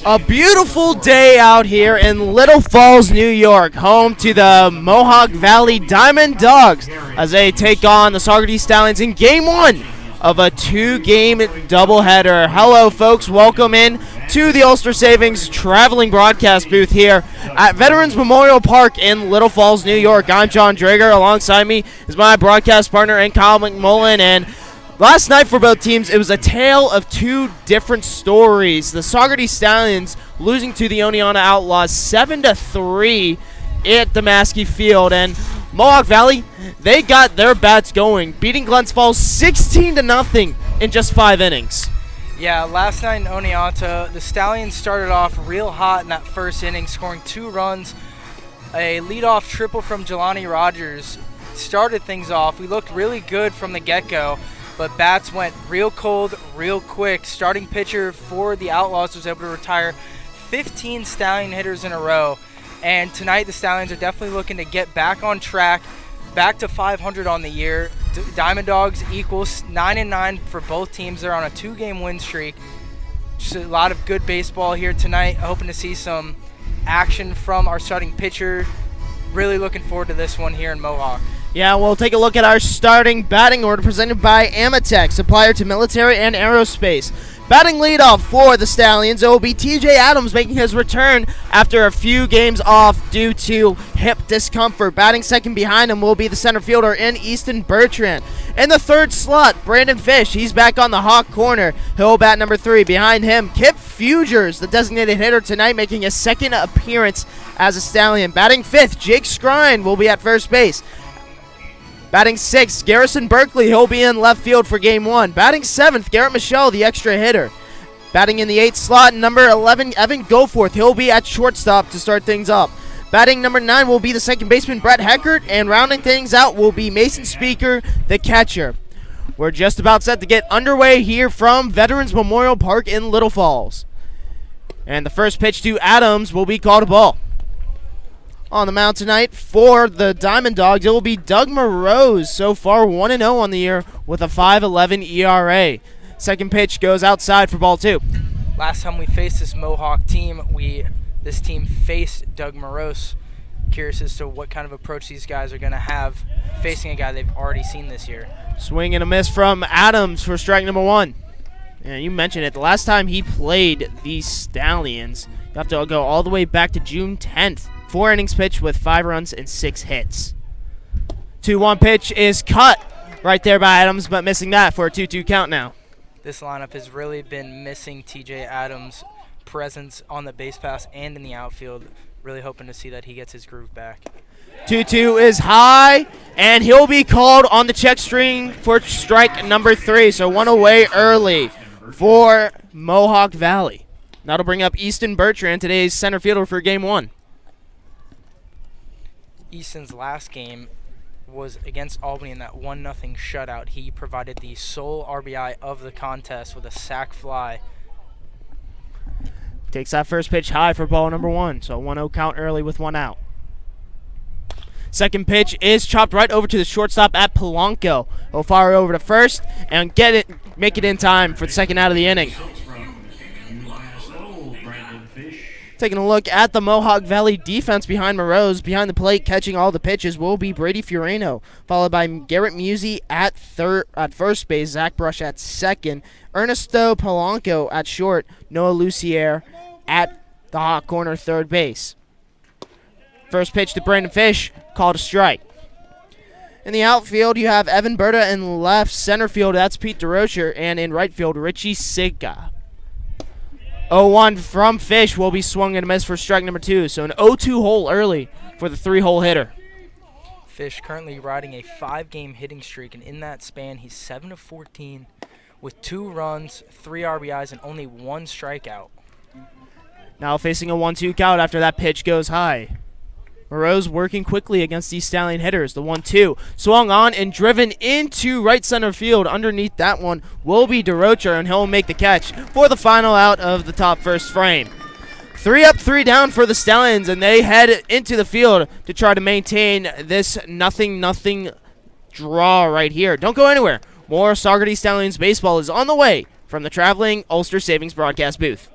A beautiful day out here in Little Falls, New York, home to the Mohawk Valley DiamondDawgs as they take on the Saugerties Stallions in Game 1 of a two-game doubleheader. Hello, folks. Welcome in to the Ulster Savings traveling broadcast booth here at Veterans Memorial Park in Little Falls, New York. I'm John Drager. Alongside me is my broadcast partner and Kyle McMullen, and last night for both teams, it was a tale of two different stories. The Saugerties Stallions losing to the Oneonta Outlaws 7-3 at the Maskey Field, and Mohawk Valley, they got their bats going, beating Glens Falls 16-0 in just 5 innings. Yeah, last night in Oneonta, the Stallions started off real hot in that first inning, scoring 2 runs. A leadoff triple from Jelani Rogers started things off. We looked really good from the get-go, but bats went real cold, real quick. Starting pitcher for the Outlaws was able to retire 15 Stallion hitters in a row. And tonight the Stallions are definitely looking to get back on track, back to 500 on the year. DiamondDawgs equals 9-9 for both teams. They're on a 2-game win streak. Just a lot of good baseball here tonight. Hoping to see some action from our starting pitcher. Really looking forward to this one here in Mohawk. Yeah, we'll take a look at our starting batting order presented by Amatech, supplier to military and aerospace. Batting leadoff for the Stallions, it will be TJ Adams making his return after a few games off due to hip discomfort. Batting second behind him will be the center fielder in Easton Bertrand. In the third slot, Brandon Fish, he's back on the Hawk corner. He'll bat number 3. Behind him, Kip Fugers, the designated hitter tonight, making his second appearance as a Stallion. Batting fifth, Jake Scrine will be at first base. Batting 6th, Garrison Berkeley. He'll be in left field for Game 1. Batting 7th, Garrett Michelle, the extra hitter. Batting in the 8th slot, number 11, Evan Goforth. He'll be at shortstop to start things up. Batting number 9 will be the second baseman, Brett Heckert. And rounding things out will be Mason Speaker, the catcher. We're just about set to get underway here from Veterans Memorial Park in Little Falls. And the first pitch to Adams will be called a ball. On the mound tonight for the DiamondDawgs, it will be Doug Morose, so far 1-0 on the year with a 5.11 ERA. Second pitch goes outside for ball 2. Last time we faced this Mohawk team, this team faced Doug Morose. Curious as to what kind of approach these guys are going to have facing a guy they've already seen this year. Swing and a miss from Adams for strike number 1. And you mentioned it, the last time he played these Stallions, you have to go all the way back to June 10th. 4 innings pitched with 5 runs and 6 hits. 2-1 pitch is cut right there by Adams, but missing that for a 2-2 count now. This lineup has really been missing TJ Adams' presence on the base pass and in the outfield. Really hoping to see that he gets his groove back. 2-2 is high, and he'll be called on the check string for strike number 3. So 1 away early for Mohawk Valley. That'll bring up Easton Bertrand, today's center fielder for Game 1. Easton's last game was against Albany in that 1-0 shutout. He provided the sole RBI of the contest with a sac fly. Takes that first pitch high for ball number 1, so 1-0 count early with 1 out. Second pitch is chopped right over to the shortstop at Polanco. He'll fire over to first and make it in time for the second out of the inning. Taking a look at the Mohawk Valley defense behind Morose. Behind the plate, catching all the pitches, will be Brady Furano, followed by Garrett Musey at first base, Zach Brush at second, Ernesto Polanco at short, Noah Lucier at the hot corner third base. First pitch to Brandon Fish, called a strike. In the outfield, you have Evan Berta in left center field. That's Pete DeRocher, and in right field, Richie Sigga. 0-1 from Fish will be swung and a miss for strike number 2. So an 0-2 hole early for the 3-hole hitter. Fish currently riding a 5-game hitting streak, and in that span, he's 7-14 with 2 runs, 3 RBIs, and only 1 strikeout. Now facing a 1-2 count after that pitch goes high. Morose working quickly against these Stallion hitters. The 1-2 swung on and driven into right center field. Underneath that one will be DeRocher, and he'll make the catch for the final out of the top first frame. 3 up, 3 down for the Stallions, and they head into the field to try to maintain this 0-0 draw right here. Don't go anywhere. More Saugerties Stallions baseball is on the way from the traveling Ulster Savings broadcast booth.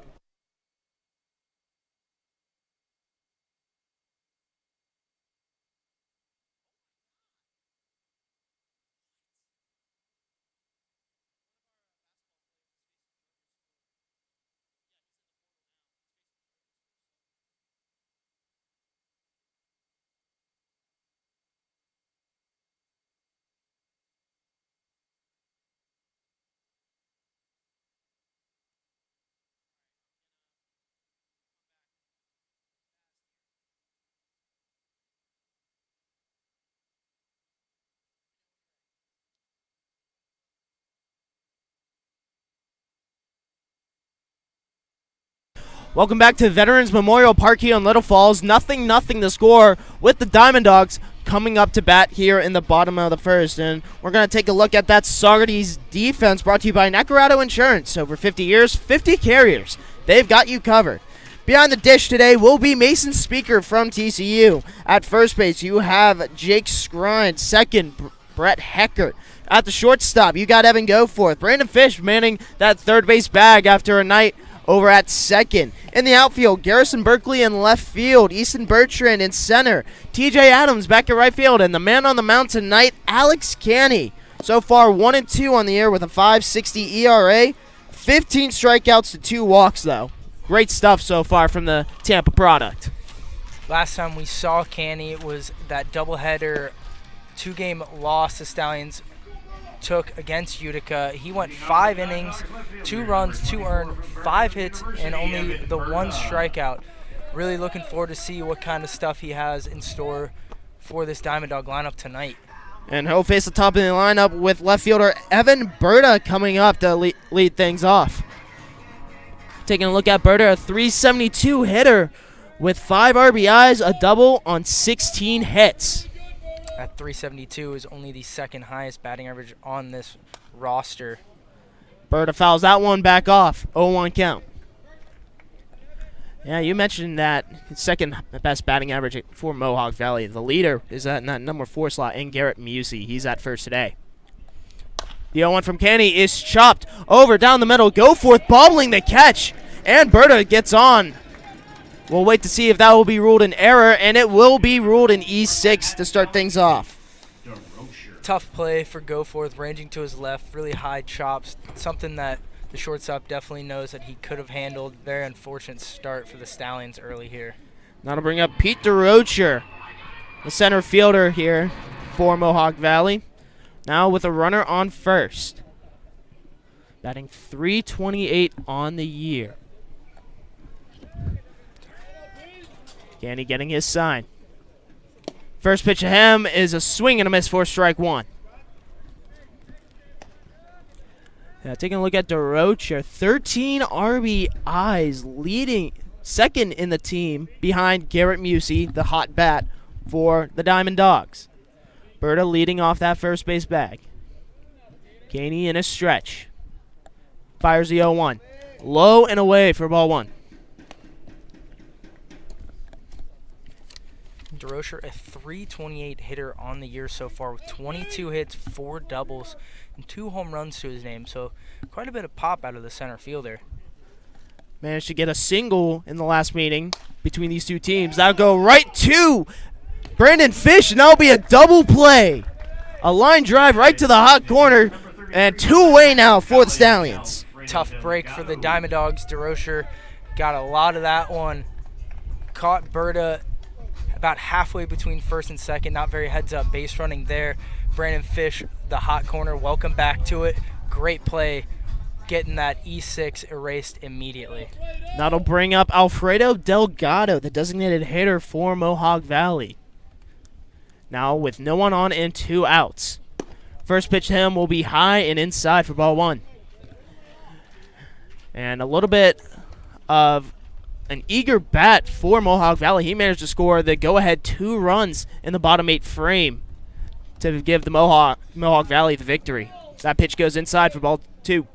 Welcome back to Veterans Memorial Park here in Little Falls. 0-0 the score with the DiamondDawgs coming up to bat here in the bottom of the first. And we're going to take a look at that Saugerties defense brought to you by Nacarado Insurance. Over 50 years, 50 carriers. They've got you covered. Behind the dish today will be Mason Speaker from TCU. At first base, you have Jake Scrine. Second, Brett Heckert. At the shortstop, you got Evan Goforth. Brandon Fish manning that third base bag after a night over at second. In the outfield, Garrison Berkeley in left field, Easton Bertrand in center, TJ Adams back at right field, and the man on the mound tonight, Alex Canny. So far, 1-2 on the year with a 5.60 ERA, 15 strikeouts to 2 walks, though. Great stuff so far from the Tampa product. Last time we saw Canny, it was that doubleheader 2-game loss the Stallions took against Utica. He went 5 innings, 2 runs, 2 earned, 5 hits, and only the 1 strikeout. Really looking forward to see what kind of stuff he has in store for this DiamondDawg lineup tonight. And he'll face the top of the lineup with left fielder Evan Berta coming up to lead things off. Taking a look at Berta, a 372 hitter with 5 RBIs, a double on 16 hits. At 372 is only the second highest batting average on this roster. Berta fouls that one back off. 0-1 count. Yeah, you mentioned that second best batting average for Mohawk Valley. The leader is at that number 4 slot in Garrett Musey. He's at first today. The 0-1 from Canny is chopped over down the middle. Goforth bobbling the catch. And Berta gets on. We'll wait to see if that will be ruled an error, and it will be ruled an E6 to start things off. Tough play for Goforth, ranging to his left, really high chops, something that the shortstop definitely knows that he could have handled. Very unfortunate start for the Stallions early here. Now to bring up Pete DeRocher, the center fielder here for Mohawk Valley. Now with a runner on first. Batting .328 on the year. Canny getting his sign. First pitch of him is a swing and a miss for strike 1. Yeah, taking a look at DeRocher, 13 RBIs, leading second in the team behind Garrett Musey, the hot bat for the DiamondDawgs. Berta leading off that first base bag. Canny in a stretch. Fires the 0-1. Low and away for ball 1. DeRocher, a .328 hitter on the year so far with 22 hits, 4 doubles, and 2 home runs to his name. So quite a bit of pop out of the center fielder. Managed to get a single in the last meeting between these two teams. That'll go right to Brandon Fish, and that'll be a double play. A line drive right to the hot corner, and 2 away now for the Stallions. Tough break for the DiamondDawgs. DeRocher got a lot of that one. Caught Berta about halfway between first and second. Not very heads-up base running there. Brandon Fish, the hot corner, welcome back to it. Great play, getting that E6 erased immediately. That'll bring up Alfredo Delgado, the designated hitter for Mohawk Valley. Now with no one on and 2 outs. First pitch to him will be high and inside for ball 1. And a little bit of an eager bat for Mohawk Valley. He managed to score the go-ahead 2 runs in the bottom 8 frame to give the Mohawk Valley the victory. That pitch goes inside for ball 2. You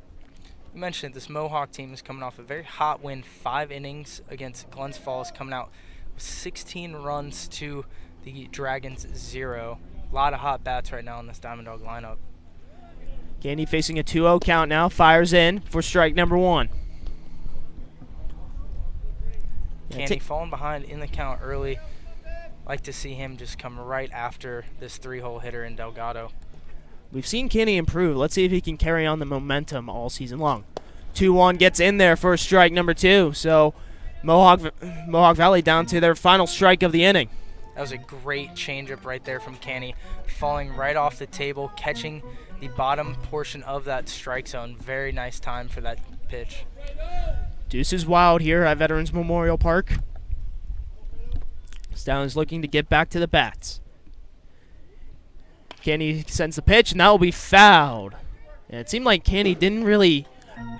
mentioned this Mohawk team is coming off a very hot win, 5 innings against Glens Falls, coming out with 16 runs to the Dragons 0. A lot of hot bats right now in this DiamondDawg lineup. Canny facing a 2-0 count now. Fires in for strike number 1. Canny falling behind in the count early. Like to see him just come right after this 3-hole hitter in Delgado. We've seen Canny improve. Let's see if he can carry on the momentum all season long. 2-1 gets in there for strike number 2. So Mohawk Valley down to their final strike of the inning. That was a great changeup right there from Canny, falling right off the table, catching the bottom portion of that strike zone. Very nice time for that pitch. Deuce is wild here at Veterans Memorial Park. Stallions looking to get back to the bats. Canny sends the pitch, and that will be fouled. And it seemed like Canny didn't really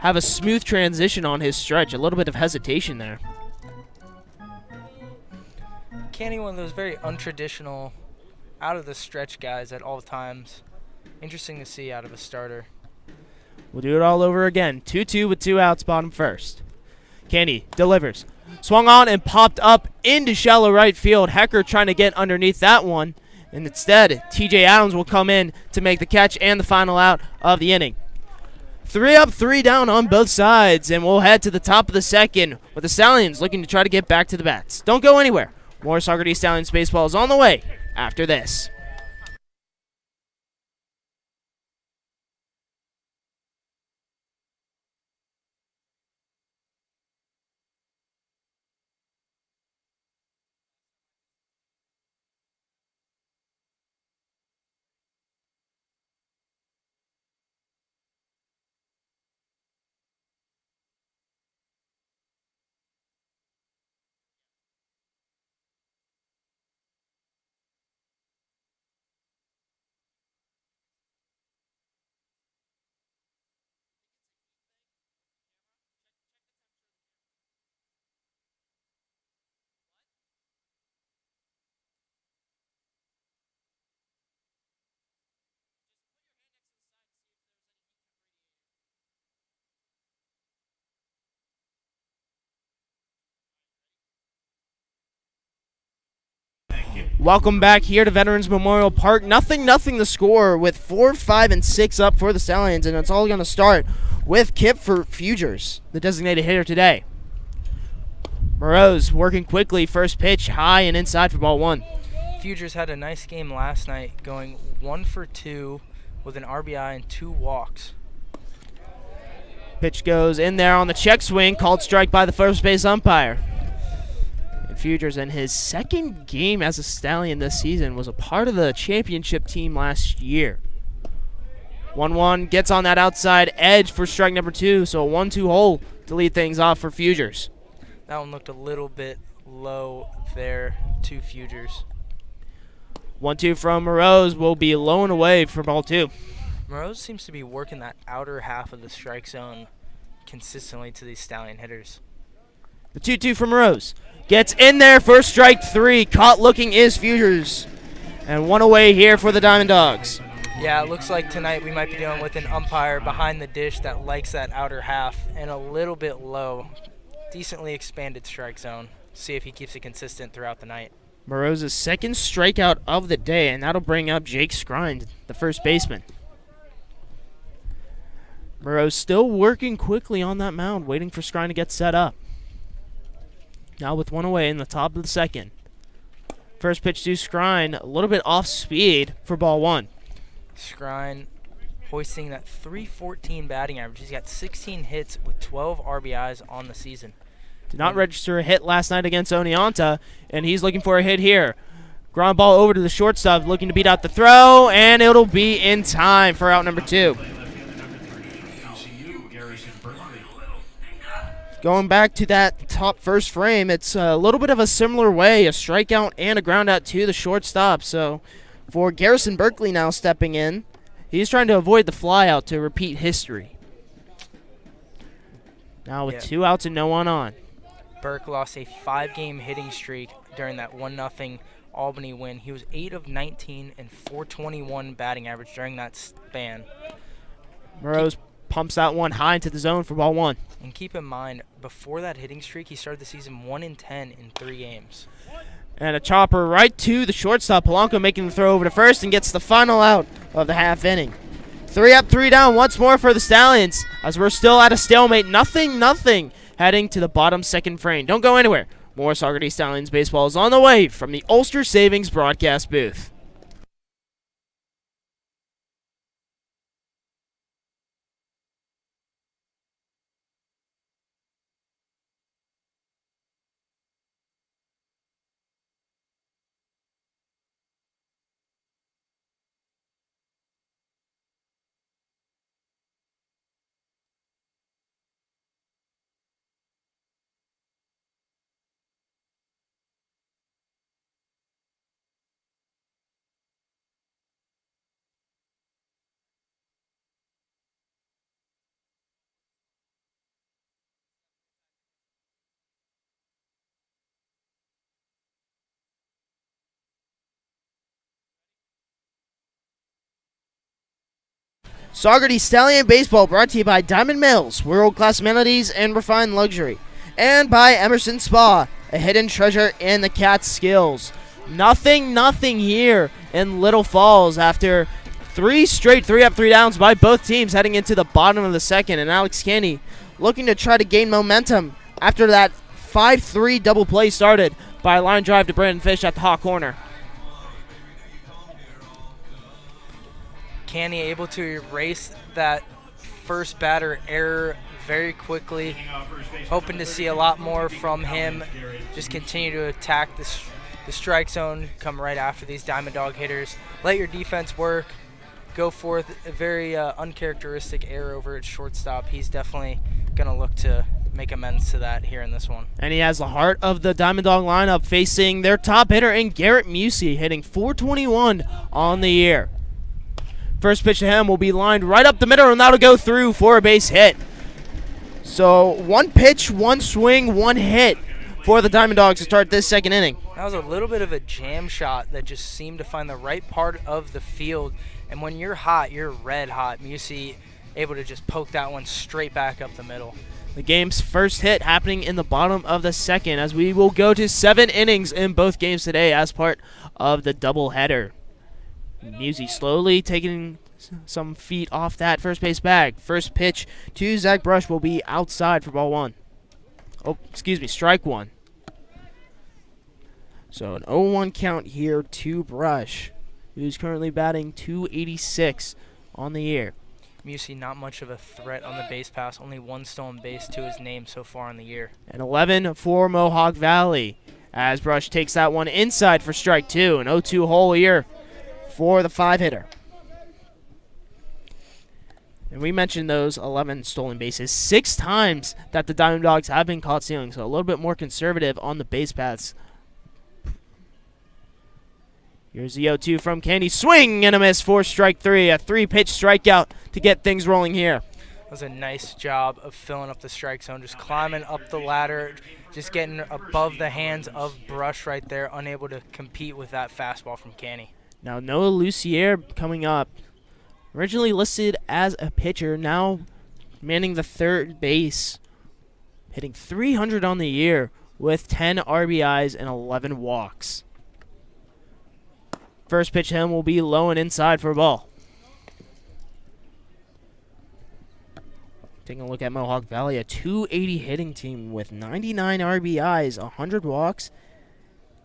have a smooth transition on his stretch. A little bit of hesitation there. Canny, one of those very untraditional, out of the stretch guys at all times. Interesting to see out of a starter. We'll do it all over again. 2-2 with 2 outs, bottom first. Candy delivers. Swung on and popped up into shallow right field. Hecker trying to get underneath that one. And instead, TJ Adams will come in to make the catch and the final out of the inning. 3 up, 3 down on both sides. And we'll head to the top of the second with the Stallions looking to try to get back to the bats. Don't go anywhere. More Saugerties Stallions baseball is on the way after this. Welcome back here to Veterans Memorial Park. Nothing the score with 4, 5, and 6 up for the Stallions, and it's all going to start with Kip for Fugers, the designated hitter today. Moreau's working quickly, first pitch high and inside for ball 1. Fugers had a nice game last night, going 1 for 2 with an RBI and 2 walks. Pitch goes in there on the check swing, called strike by the first base umpire. Fugers in his second game as a Stallion this season was a part of the championship team last year. 1-1 gets on that outside edge for strike number 2, so a 1-2 hole to lead things off for Fugers. That one looked a little bit low there to Fugers. 1-2 from Moreau's will be low and away for ball 2. Moreau seems to be working that outer half of the strike zone consistently to these Stallion hitters. The 2-2 from Moreau's. Gets in there for strike 3. Caught looking is Fugers. And 1 away here for the DiamondDawgs. Yeah, it looks like tonight we might be dealing with an umpire behind the dish that likes that outer half and a little bit low. Decently expanded strike zone. See if he keeps it consistent throughout the night. Moreau's second strikeout of the day, and that'll bring up Jake Skrine, the first baseman. Moreau's still working quickly on that mound, waiting for Skrine to get set up. Now with 1 away in the top of the second. First pitch to Skrine, a little bit off speed for ball 1. Skrine hoisting that .314 batting average. He's got 16 hits with 12 RBIs on the season. Did not register a hit last night against Oneonta, and he's looking for a hit here. Ground ball over to the shortstop, looking to beat out the throw, and it'll be in time for out number 2. Going back to that top first frame, it's a little bit of a similar way, a strikeout and a ground out to the shortstop. So for Garrison Berkeley now stepping in, he's trying to avoid the flyout to repeat history. Now with 2 outs and no one on. Burke lost a 5-game hitting streak during that 1-0 Albany win. He was 8 of 19 and .421 batting average during that span. Moreau's pumps that one high into the zone for ball 1. And keep in mind, before that hitting streak, he started the season 1-10 in 3 games. And a chopper right to the shortstop. Polanco making the throw over to first and gets the final out of the half inning. 3 up, 3 down once more for the Stallions as we're still at a stalemate. Nothing heading to the bottom second frame. Don't go anywhere. More Saugerties Stallions baseball is on the way from the Ulster Savings broadcast booth. Saugerties Stallion Baseball brought to you by Diamond Mills, world-class amenities and refined luxury. And by Emerson Spa, a hidden treasure in the Catskills. Nothing here in Little Falls after three straight 3-up, 3-downs by both teams heading into the bottom of the second. And Alex Canny looking to try to gain momentum after that 5-3 double play started by a line drive to Brandon Fish at the hot corner. Canny able to erase that first batter error very quickly. Hoping to see a lot more from him. Just continue to attack the strike zone, come right after these Diamond Dog hitters. Let your defense work. Go forth. A very uncharacteristic error over at shortstop. He's definitely going to look to make amends to that here in this one. And he has the heart of the Diamond Dog lineup facing their top hitter in Garrett Musey, hitting .421 on the year. First pitch to him will be lined right up the middle, and that'll go through for a base hit. So one pitch, one swing, one hit for the Diamond Dogs to start this second inning. That was a little bit of a jam shot that just seemed to find the right part of the field. And when you're hot, you're red hot. Musey able to just poke that one straight back up the middle. The game's first hit happening in the bottom of the second, as we will go to 7 innings in both games today as part of the doubleheader. Musey slowly taking some feet off that first base bag. First pitch to Zach Brush will be outside for ball one. Strike one. So an 0-1 count here to Brush, who's currently batting .286 on the year. Musey not much of a threat on the base pass, only one stolen base to his name so far in the year. And 11 for Mohawk Valley as Brush takes that one inside for strike two. An 0-2 hole here for the 5-hitter. And we mentioned those 11 stolen bases. 6 times that the Diamond Dogs have been caught stealing, so a little bit more conservative on the base paths. Here's the 0-2 from Candy. Swing and a miss for strike three. A 3-pitch strikeout to get things rolling here. That was a nice job of filling up the strike zone, just climbing up the ladder, just getting above the hands of Brush right there, unable to compete with that fastball from Canny. Now Noah Lucier coming up. Originally listed as a pitcher, now manning the third base. Hitting .300 on the year with 10 RBIs and 11 walks. First pitch to him will be low and inside for a ball. Taking a look at Mohawk Valley, a .280 hitting team with 99 RBIs, 100 walks,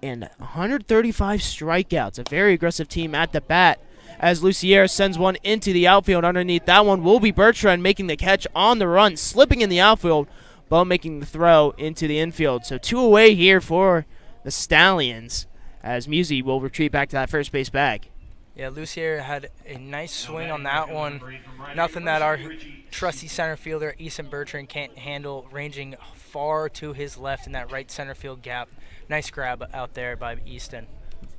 and 135 strikeouts. A very aggressive team at the bat as Lucier sends one into the outfield. Underneath that one will be Bertrand making the catch on the run, slipping in the outfield, but making the throw into the infield. So 2 away here for the Stallions as Musey will retreat back to that first base bag. Yeah, Lucier had a nice swing on that one. Nothing that our trusty center fielder, Easton Bertrand, can't handle, ranging far to his left in that right center field gap. Nice grab out there by Easton.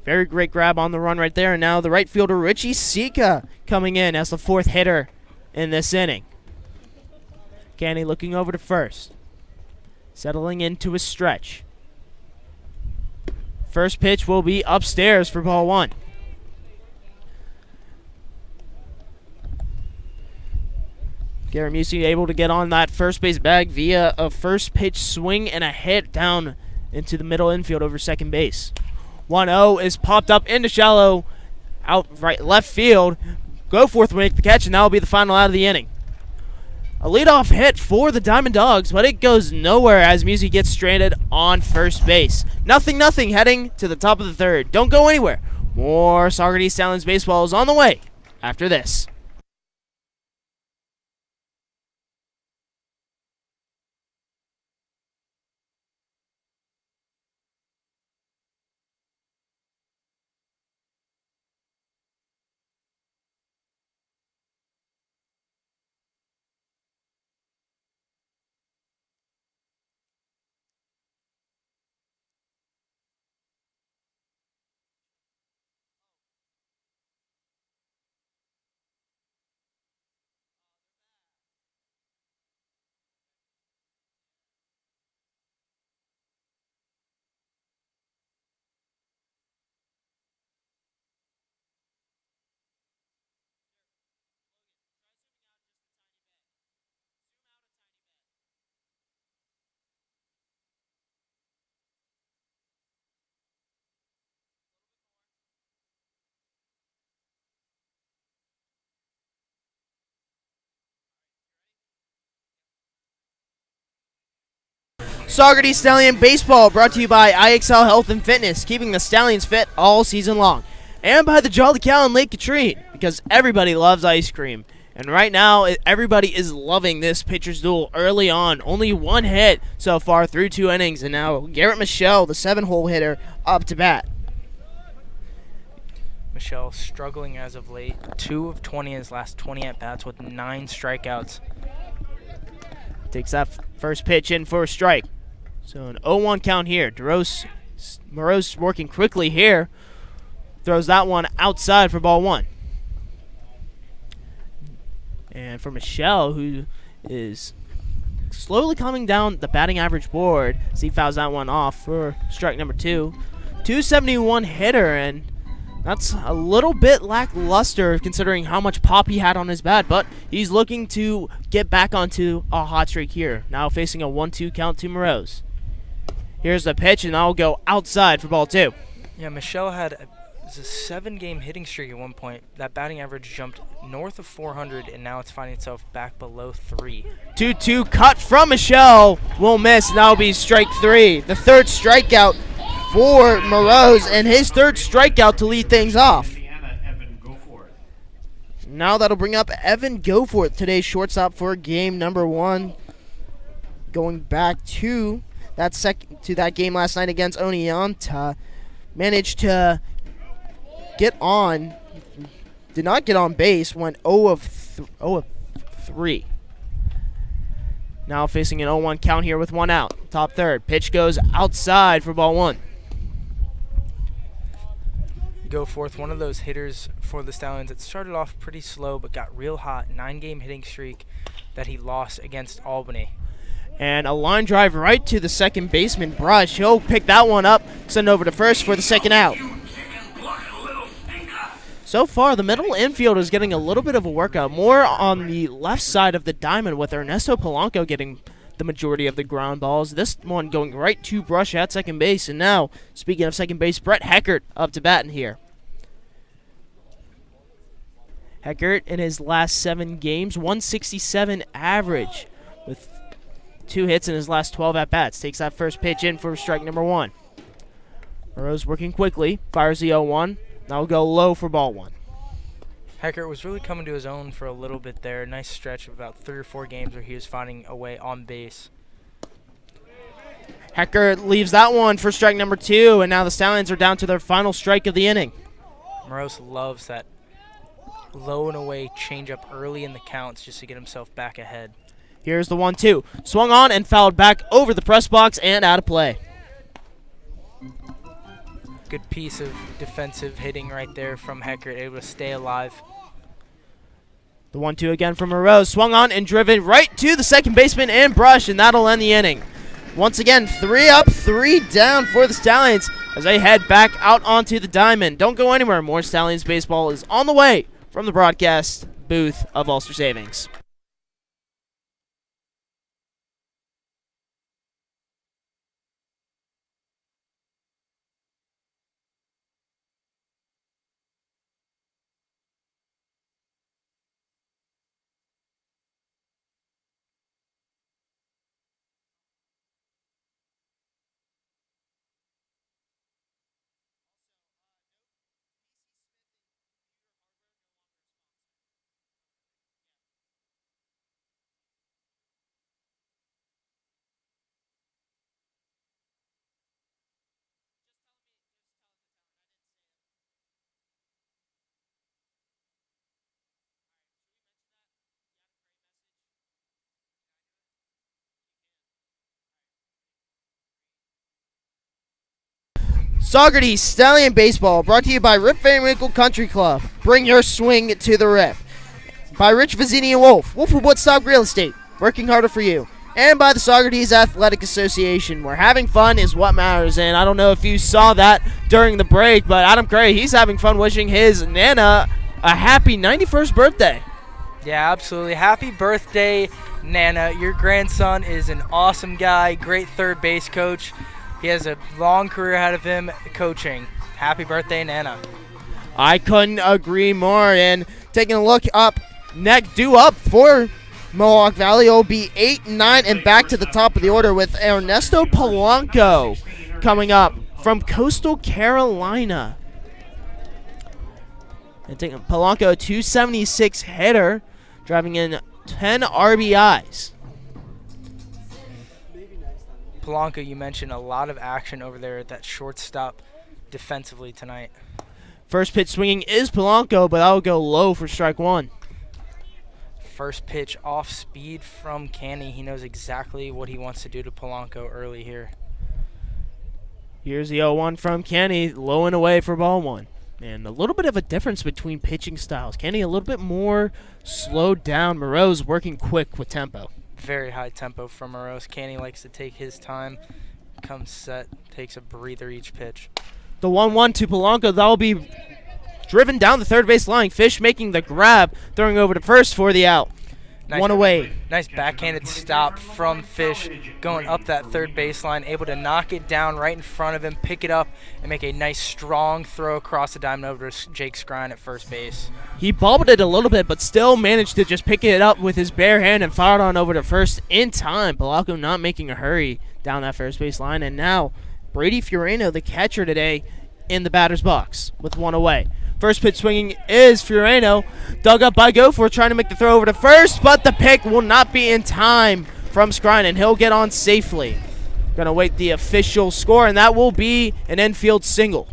Very great grab on the run right there. And now the right fielder, Richie Sika, coming in as the 4th hitter in this inning. Canny looking over to first. Settling into a stretch. First pitch will be upstairs for ball one. Garrett Musey able to get on that first base bag via a first pitch swing and a hit down into the middle infield over second base. 1-0 is popped up into shallow out right left field. Goforth will make the catch, and that will be the final out of the inning. A leadoff hit for the Diamond Dogs, but it goes nowhere as Musey gets stranded on first base. 0-0 heading to the top of the third. Don't go anywhere. More Saugerties Stallions baseball is on the way after this. Saugerties Stallion Baseball brought to you by IXL Health and Fitness, keeping the Stallions fit all season long. And by the Jolly Cow in Lake Katrine, because everybody loves ice cream. And right now, everybody is loving this pitcher's duel early on. Only one hit so far through 2 innings. And now Garrett Michelle, the 7-hole hitter, up to bat. Michelle struggling as of late. 2 of 20 in his last 20 at-bats with 9 strikeouts. Takes that first pitch in for a strike. So an 0-1 count here. Moreau's working quickly here. Throws that one outside for ball 1. And for Michelle, who is slowly coming down the batting average board, as he fouls that one off for strike number 2. 271 hitter, and that's a little bit lackluster considering how much pop he had on his bat, but he's looking to get back onto a hot streak here. Now facing a 1-2 count to Moreau's. Here's the pitch, and that'll go outside for ball 2. Yeah, Michelle had a 7-game hitting streak at one point. That batting average jumped north of 400, and now it's finding itself back below 3. 2-2 cut from Michelle. Will miss. That'll be strike 3. The third strikeout for Moreau's, and his third strikeout to lead things off. Now that'll bring up Evan Goforth, today's shortstop for game number 1. Going back to that game last night against Oneonta. Managed to get on, did not get on base, went 0 of 3. Now facing an 0-1 count here with 1 out. Top third. Pitch goes outside for ball 1. Goforth, one of those hitters for the Stallions that started off pretty slow but got real hot. 9-game hitting streak that he lost against Albany. And a line drive right to the second baseman, Brush. He'll pick that one up, send over to first for the second out. So far, the middle infield is getting a little bit of a workout. More on the left side of the diamond with Ernesto Polanco getting the majority of the ground balls. This one going right to Brush at second base. And now, speaking of second base, Brett Heckert up to bat in here. Heckert in his last 7 games, 167 average with 2 hits in his last 12 at-bats. Takes that first pitch in for strike number 1. Moreau's working quickly. Fires the 0-1. Now we'll go low for ball 1. Heckert was really coming to his own for a little bit there. Nice stretch of about 3 or 4 games where he was finding a way on base. Heckert leaves that one for strike number 2, and now the Stallions are down to their final strike of the inning. Moreau's loves that low and away changeup early in the counts just to get himself back ahead. Here's the 1-2. Swung on and fouled back over the press box and out of play. Good piece of defensive hitting right there from Heckert, able to stay alive. The 1-2 again from Moreau. Swung on and driven right to the second baseman and Brush, and that'll end the inning. Once again, 3 up, 3 down for the Stallions as they head back out onto the diamond. Don't go anywhere. More Stallions baseball is on the way from the broadcast booth of Ulster Savings. Saugerties Stallion Baseball, brought to you by Rip Van Winkle Country Club. Bring your swing to the Rip. By Rich Vizzini and Wolf of Woodstock Real Estate, working harder for you. And by the Saugerties Athletic Association, where having fun is what matters. And I don't know if you saw that during the break, but Adam Cray, he's having fun wishing his Nana a happy 91st birthday. Yeah, absolutely. Happy birthday, Nana. Your grandson is an awesome guy, great third base coach. He has a long career ahead of him coaching. Happy birthday, Nana. I couldn't agree more. And taking a look up, due up for Mohawk Valley will be 8-9 and back to the top of the order with Ernesto Polanco coming up from Coastal Carolina. And taking Polanco, a 276 hitter, driving in 10 RBIs. Polanco, you mentioned a lot of action over there at that shortstop defensively tonight. First pitch swinging is Polanco, but that'll go low for strike one. First pitch off speed from Canny. He knows exactly what he wants to do to Polanco early here. Here's the 0-1 from Canny, low and away for ball one. And a little bit of a difference between pitching styles. Canny a little bit more slowed down. Moreau's working quick with tempo. Very high tempo from Moreau's. Canny likes to take his time, comes set, takes a breather each pitch. The 1-1 to Polanco, that'll be driven down the third base line. Fish making the grab, throwing over to first for the out. Nice, one away. Nice backhanded stop from Fish, going up that third baseline, able to knock it down right in front of him, pick it up, and make a nice strong throw across the diamond over to Jake Scrine at first base. He bobbled it a little bit, but still managed to just pick it up with his bare hand and fired on over to first in time. Polanco not making a hurry down that first base line. And now Brady Furano, the catcher today, in the batter's box with one away. First pitch swinging is Furano, dug up by Goforth, trying to make the throw over to first, but the pick will not be in time from Scrine, and he'll get on safely. Going to wait the official score, and that will be an infield single.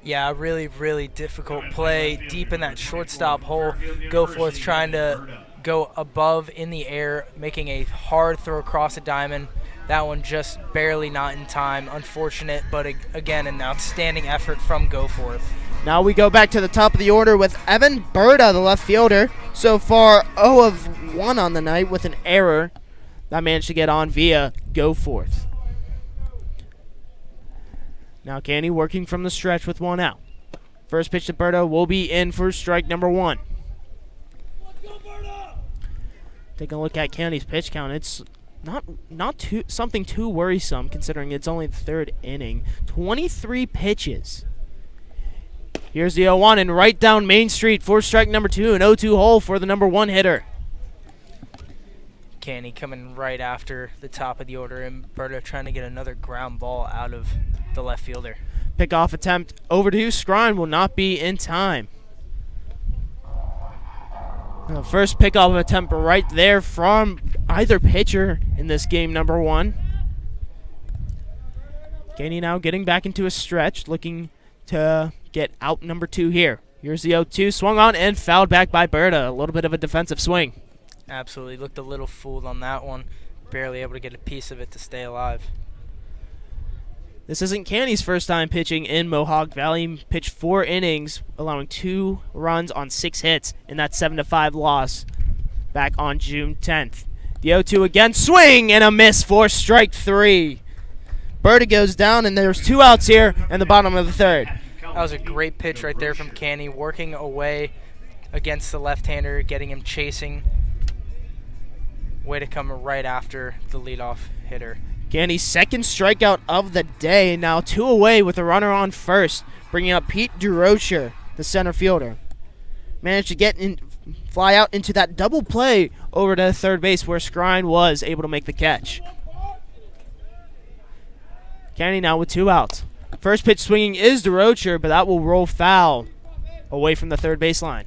Yeah, really, really difficult play deep in that shortstop hole. Goforth trying to go above in the air, making a hard throw across the diamond. That one just barely not in time. Unfortunate, but again, an outstanding effort from Goforth. Now we go back to the top of the order with Evan Berta, the left fielder. So far, 0 of 1 on the night with an error that managed to get on via Goforth. Now Canny working from the stretch with one out. First pitch to Berta will be in for strike number 1. Taking a look at Canny's pitch count, it's not too something too worrisome considering it's only the third inning. 23 pitches. Here's the 0-1 and right down Main Street for strike number 2, an 0-2 hole for the number 1 hitter. Canny coming right after the top of the order, and Berta trying to get another ground ball out of the left fielder. Pickoff attempt over to Scrine will not be in time. The first pickoff attempt right there from either pitcher in this game number 1. Canny now getting back into a stretch, looking to get out number 2 here. Here's the 0-2, swung on and fouled back by Berta. A little bit of a defensive swing. Absolutely, looked a little fooled on that one. Barely able to get a piece of it to stay alive. This isn't Canny's first time pitching in Mohawk Valley. Pitched 4 innings, allowing 2 runs on 6 hits in that 7-5 loss back on June 10th. The 0-2 again, swing and a miss for strike 3. Berta goes down, and there's 2 outs here in the bottom of the third. That was a great pitch right there from Canny, working away against the left-hander, getting him chasing. Way to come right after the leadoff hitter. Canny's second strikeout of the day, now 2 away with a runner on first, bringing up Pete DeRocher, the center fielder. Managed to get in, fly out into that double play over to third base where Scrine was able to make the catch. Canny now with 2 outs. First pitch swinging is DeRocher, but that will roll foul away from the third baseline.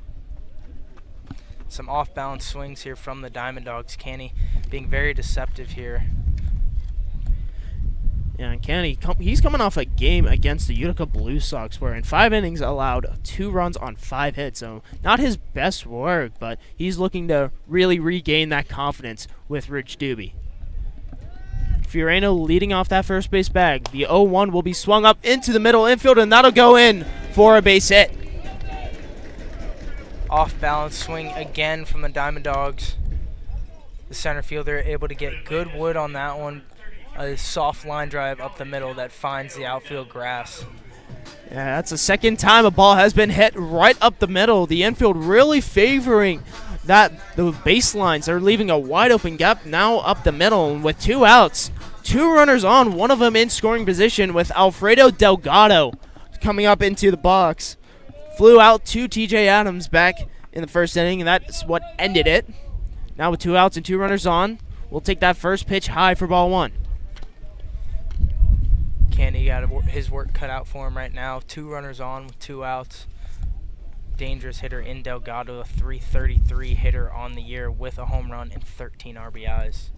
Some off-balance swings here from the DiamondDawgs. Canny being very deceptive here. Yeah, and Canny, he's coming off a game against the Utica Blue Sox where in 5 innings allowed 2 runs on 5 hits. So not his best work, but he's looking to really regain that confidence with Rich Doobie. Furano leading off that first base bag. The 0-1 will be swung up into the middle infield, and that'll go in for a base hit. Off-balance swing again from the DiamondDawgs. The center fielder able to get good wood on that one. A soft line drive up the middle that finds the outfield grass. Yeah, that's the second time a ball has been hit right up the middle. The infield really favoring that the baselines. They're leaving a wide open gap now up the middle. And with 2 outs, 2 runners on, one of them in scoring position with Alfredo Delgado coming up into the box. Flew out to TJ Adams back in the first inning, and that's what ended it. Now with 2 outs and 2 runners on, we'll take that first pitch high for ball 1. Candy got his work cut out for him right now. 2 runners on with 2 outs. Dangerous hitter in Delgado, a .333 hitter on the year with a home run and 13 RBIs.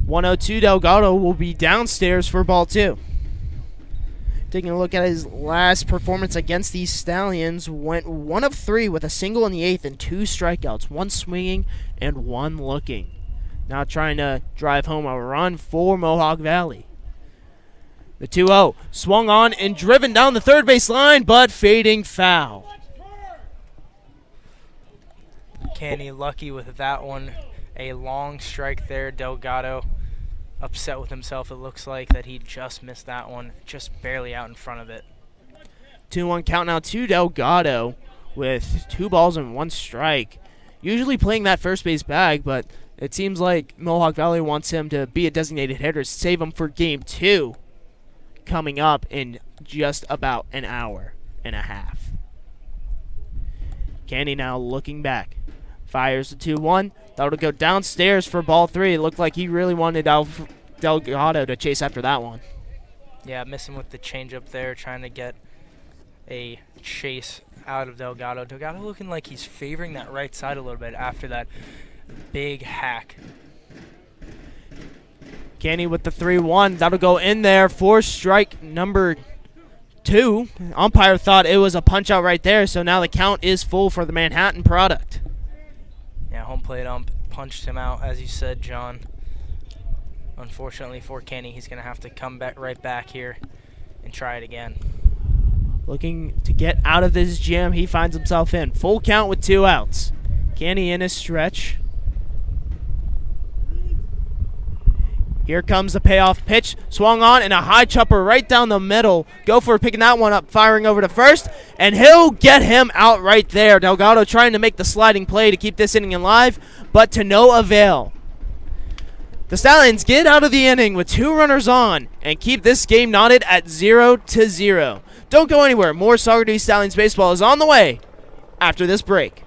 1-0-2 Delgado will be downstairs for ball 2. Taking a look at his last performance against these Stallions, went 1 of 3 with a single in the 8th and 2 strikeouts, 1 swinging and 1 looking. Now trying to drive home a run for Mohawk Valley. The 2-0 swung on and driven down the third base line, but fading foul. Candy lucky with that one. A long strike there. Delgado upset with himself. It looks like that he just missed that one, just barely out in front of it. 2-1 count now to Delgado with 2 balls and 1 strike. Usually playing that first base bag, but it seems like Mohawk Valley wants him to be a designated hitter, save him for game 2 coming up in just about an hour and a half. Candy now looking back. Fires the 2-1. That'll go downstairs for ball 3. It looked like he really wanted Delgado to chase after that one. Yeah, missing with the changeup there, trying to get a chase out of Delgado. Delgado looking like he's favoring that right side a little bit after that big hack. Candy with the 3-1. That'll go in there for strike number 2. Umpire thought it was a punch out right there, so now the count is full for the Manhattan product. Yeah, home plate ump punched him out, as you said, John. Unfortunately for Kenny, he's going to have to come back right back here and try it again. Looking to get out of this jam he finds himself in. Full count with 2 outs. Kenny in his stretch. Here comes the payoff pitch. Swung on and a high chopper right down the middle. Gopher picking that one up, firing over to first. And he'll get him out right there. Delgado trying to make the sliding play to keep this inning alive, but to no avail. The Stallions get out of the inning with 2 runners on and keep this game knotted at 0-0. Don't go anywhere. More Saugerties Stallions baseball is on the way after this break.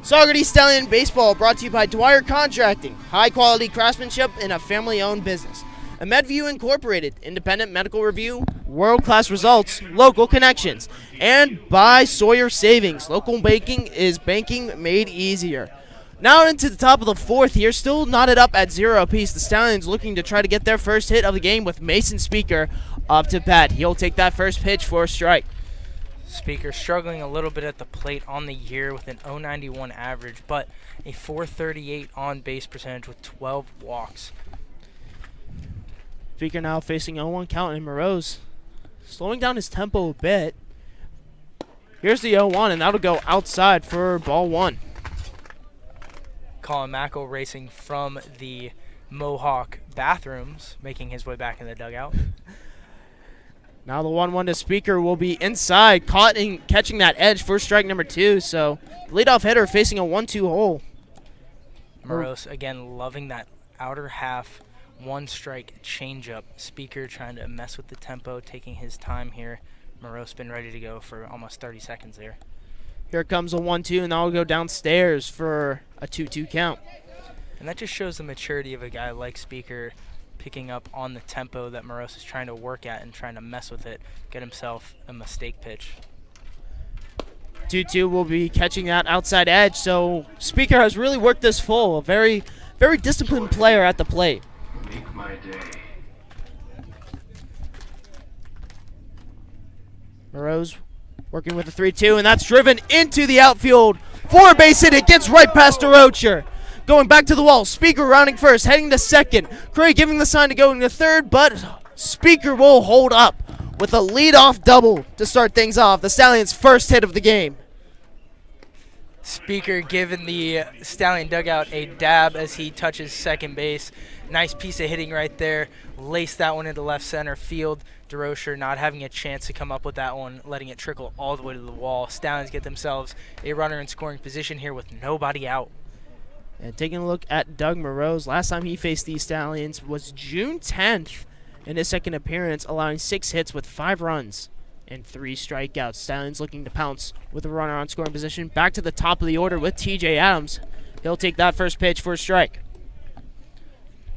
Saugerties Stallion Baseball brought to you by Dwyer Contracting, high-quality craftsmanship in a family-owned business. MedView Incorporated, independent medical review, world-class results, local connections. And by Sawyer Savings, local banking is banking made easier. Now into the top of the 4th here, still knotted up at 0 apiece. The Stallions looking to try to get their first hit of the game with Mason Speaker up to bat. He'll take that first pitch for a strike. Speaker struggling a little bit at the plate on the year with an .091 average, but a .438 on-base percentage with 12 walks. Speaker now facing 0-1 count in Morose, slowing down his tempo a bit. Here's the 0-1, and that'll go outside for ball 1. Colin Mackel racing from the Mohawk bathrooms, making his way back in the dugout. Now the 1-1 to Speaker will be inside, caught in catching that edge for strike number 2. So leadoff hitter facing a 1-2 hole. Morose again loving that outer half 1-strike changeup. Speaker trying to mess with the tempo, taking his time here. Moreau's been ready to go for almost 30 seconds there. Here comes a 1-2, and that'll go downstairs for a 2-2 count. And that just shows the maturity of a guy like Speaker, picking up on the tempo that Moreau is trying to work at and trying to mess with it, get himself a mistake pitch. 2-2 will be catching that outside edge, so Speaker has really worked this full. A very, very disciplined player at the plate. Make my day. Moreau's working with a 3-2, and that's driven into the outfield for a base hit. It gets right past DeRocher. Going back to the wall, Speaker rounding first, heading to second. Craig giving the sign to go into third, but Speaker will hold up with a leadoff double to start things off. The Stallions' first hit of the game. Speaker giving the Stallion dugout a dab as he touches second base. Nice piece of hitting right there. Laced that one into left center field. DeRocher not having a chance to come up with that one, letting it trickle all the way to the wall. Stallions get themselves a runner in scoring position here with nobody out. And taking a look at Doug Moreau's, last time he faced these Stallions was June 10th in his second appearance, allowing 6 hits with 5 runs and 3 strikeouts. Stallions looking to pounce with a runner on scoring position. Back to the top of the order with TJ Adams. He'll take that first pitch for a strike.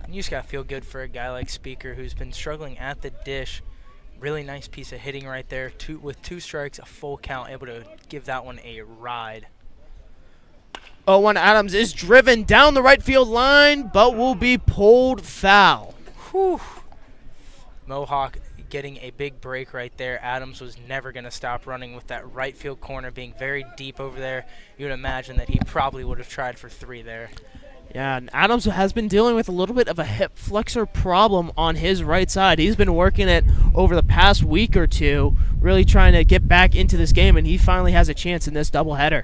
And you just got to feel good for a guy like Speaker who's been struggling at the dish. Really nice piece of hitting right there. With 2 strikes, a full count, able to give that one a ride. 0-1 Adams is driven down the right field line, but will be pulled foul. Whew. Mohawk getting a big break right there. Adams was never going to stop running with that right field corner being very deep over there. You would imagine that he probably would have tried for 3 there. Yeah, and Adams has been dealing with a little bit of a hip flexor problem on his right side. He's been working it over the past week or two, really trying to get back into this game, and he finally has a chance in this doubleheader.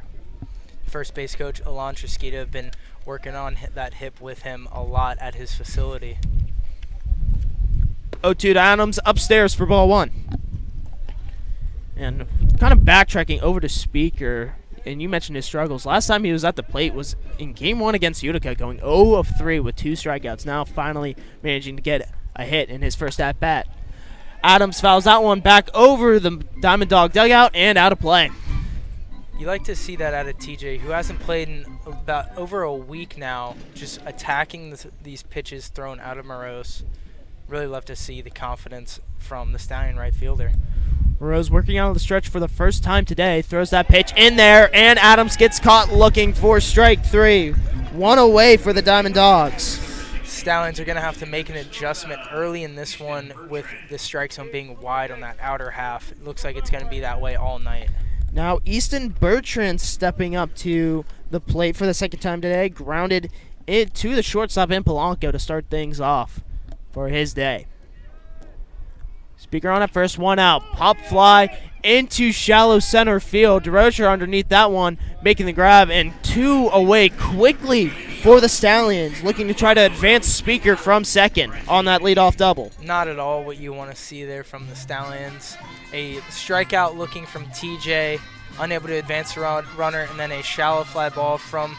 First base coach Alon Trisquita have been working on that hip with him a lot at his facility. 0-2 to Adams, upstairs for ball 1. And kind of backtracking over to Speaker, and you mentioned his struggles. Last time he was at the plate was in Game 1 against Utica, going 0 of 3 with 2 strikeouts. Now finally managing to get a hit in his first at-bat. Adams fouls that one back over the Diamond Dog dugout and out of play. You like to see that out of TJ, who hasn't played in about over a week now, just attacking these pitches thrown out of Moreau's. Really love to see the confidence from the Stallion right fielder. Moreau's working out of the stretch for the first time today. Throws that pitch in there, and Adams gets caught looking for strike 3. 1 away for the Diamond Dogs. Stallions are going to have to make an adjustment early in this one with the strike zone being wide on that outer half. It looks like it's going to be that way all night. Now Easton Bertrand stepping up to the plate for the second time today. Grounded it to the shortstop in Polanco to start things off for his day. Speaker on at first, 1 out. Pop fly into shallow center field. DeRocher underneath that one, making the grab, and 2 away quickly for the Stallions, looking to try to advance Speaker from second on that leadoff double. Not at all what you want to see there from the Stallions. A strikeout looking from TJ, unable to advance the runner, and then a shallow fly ball from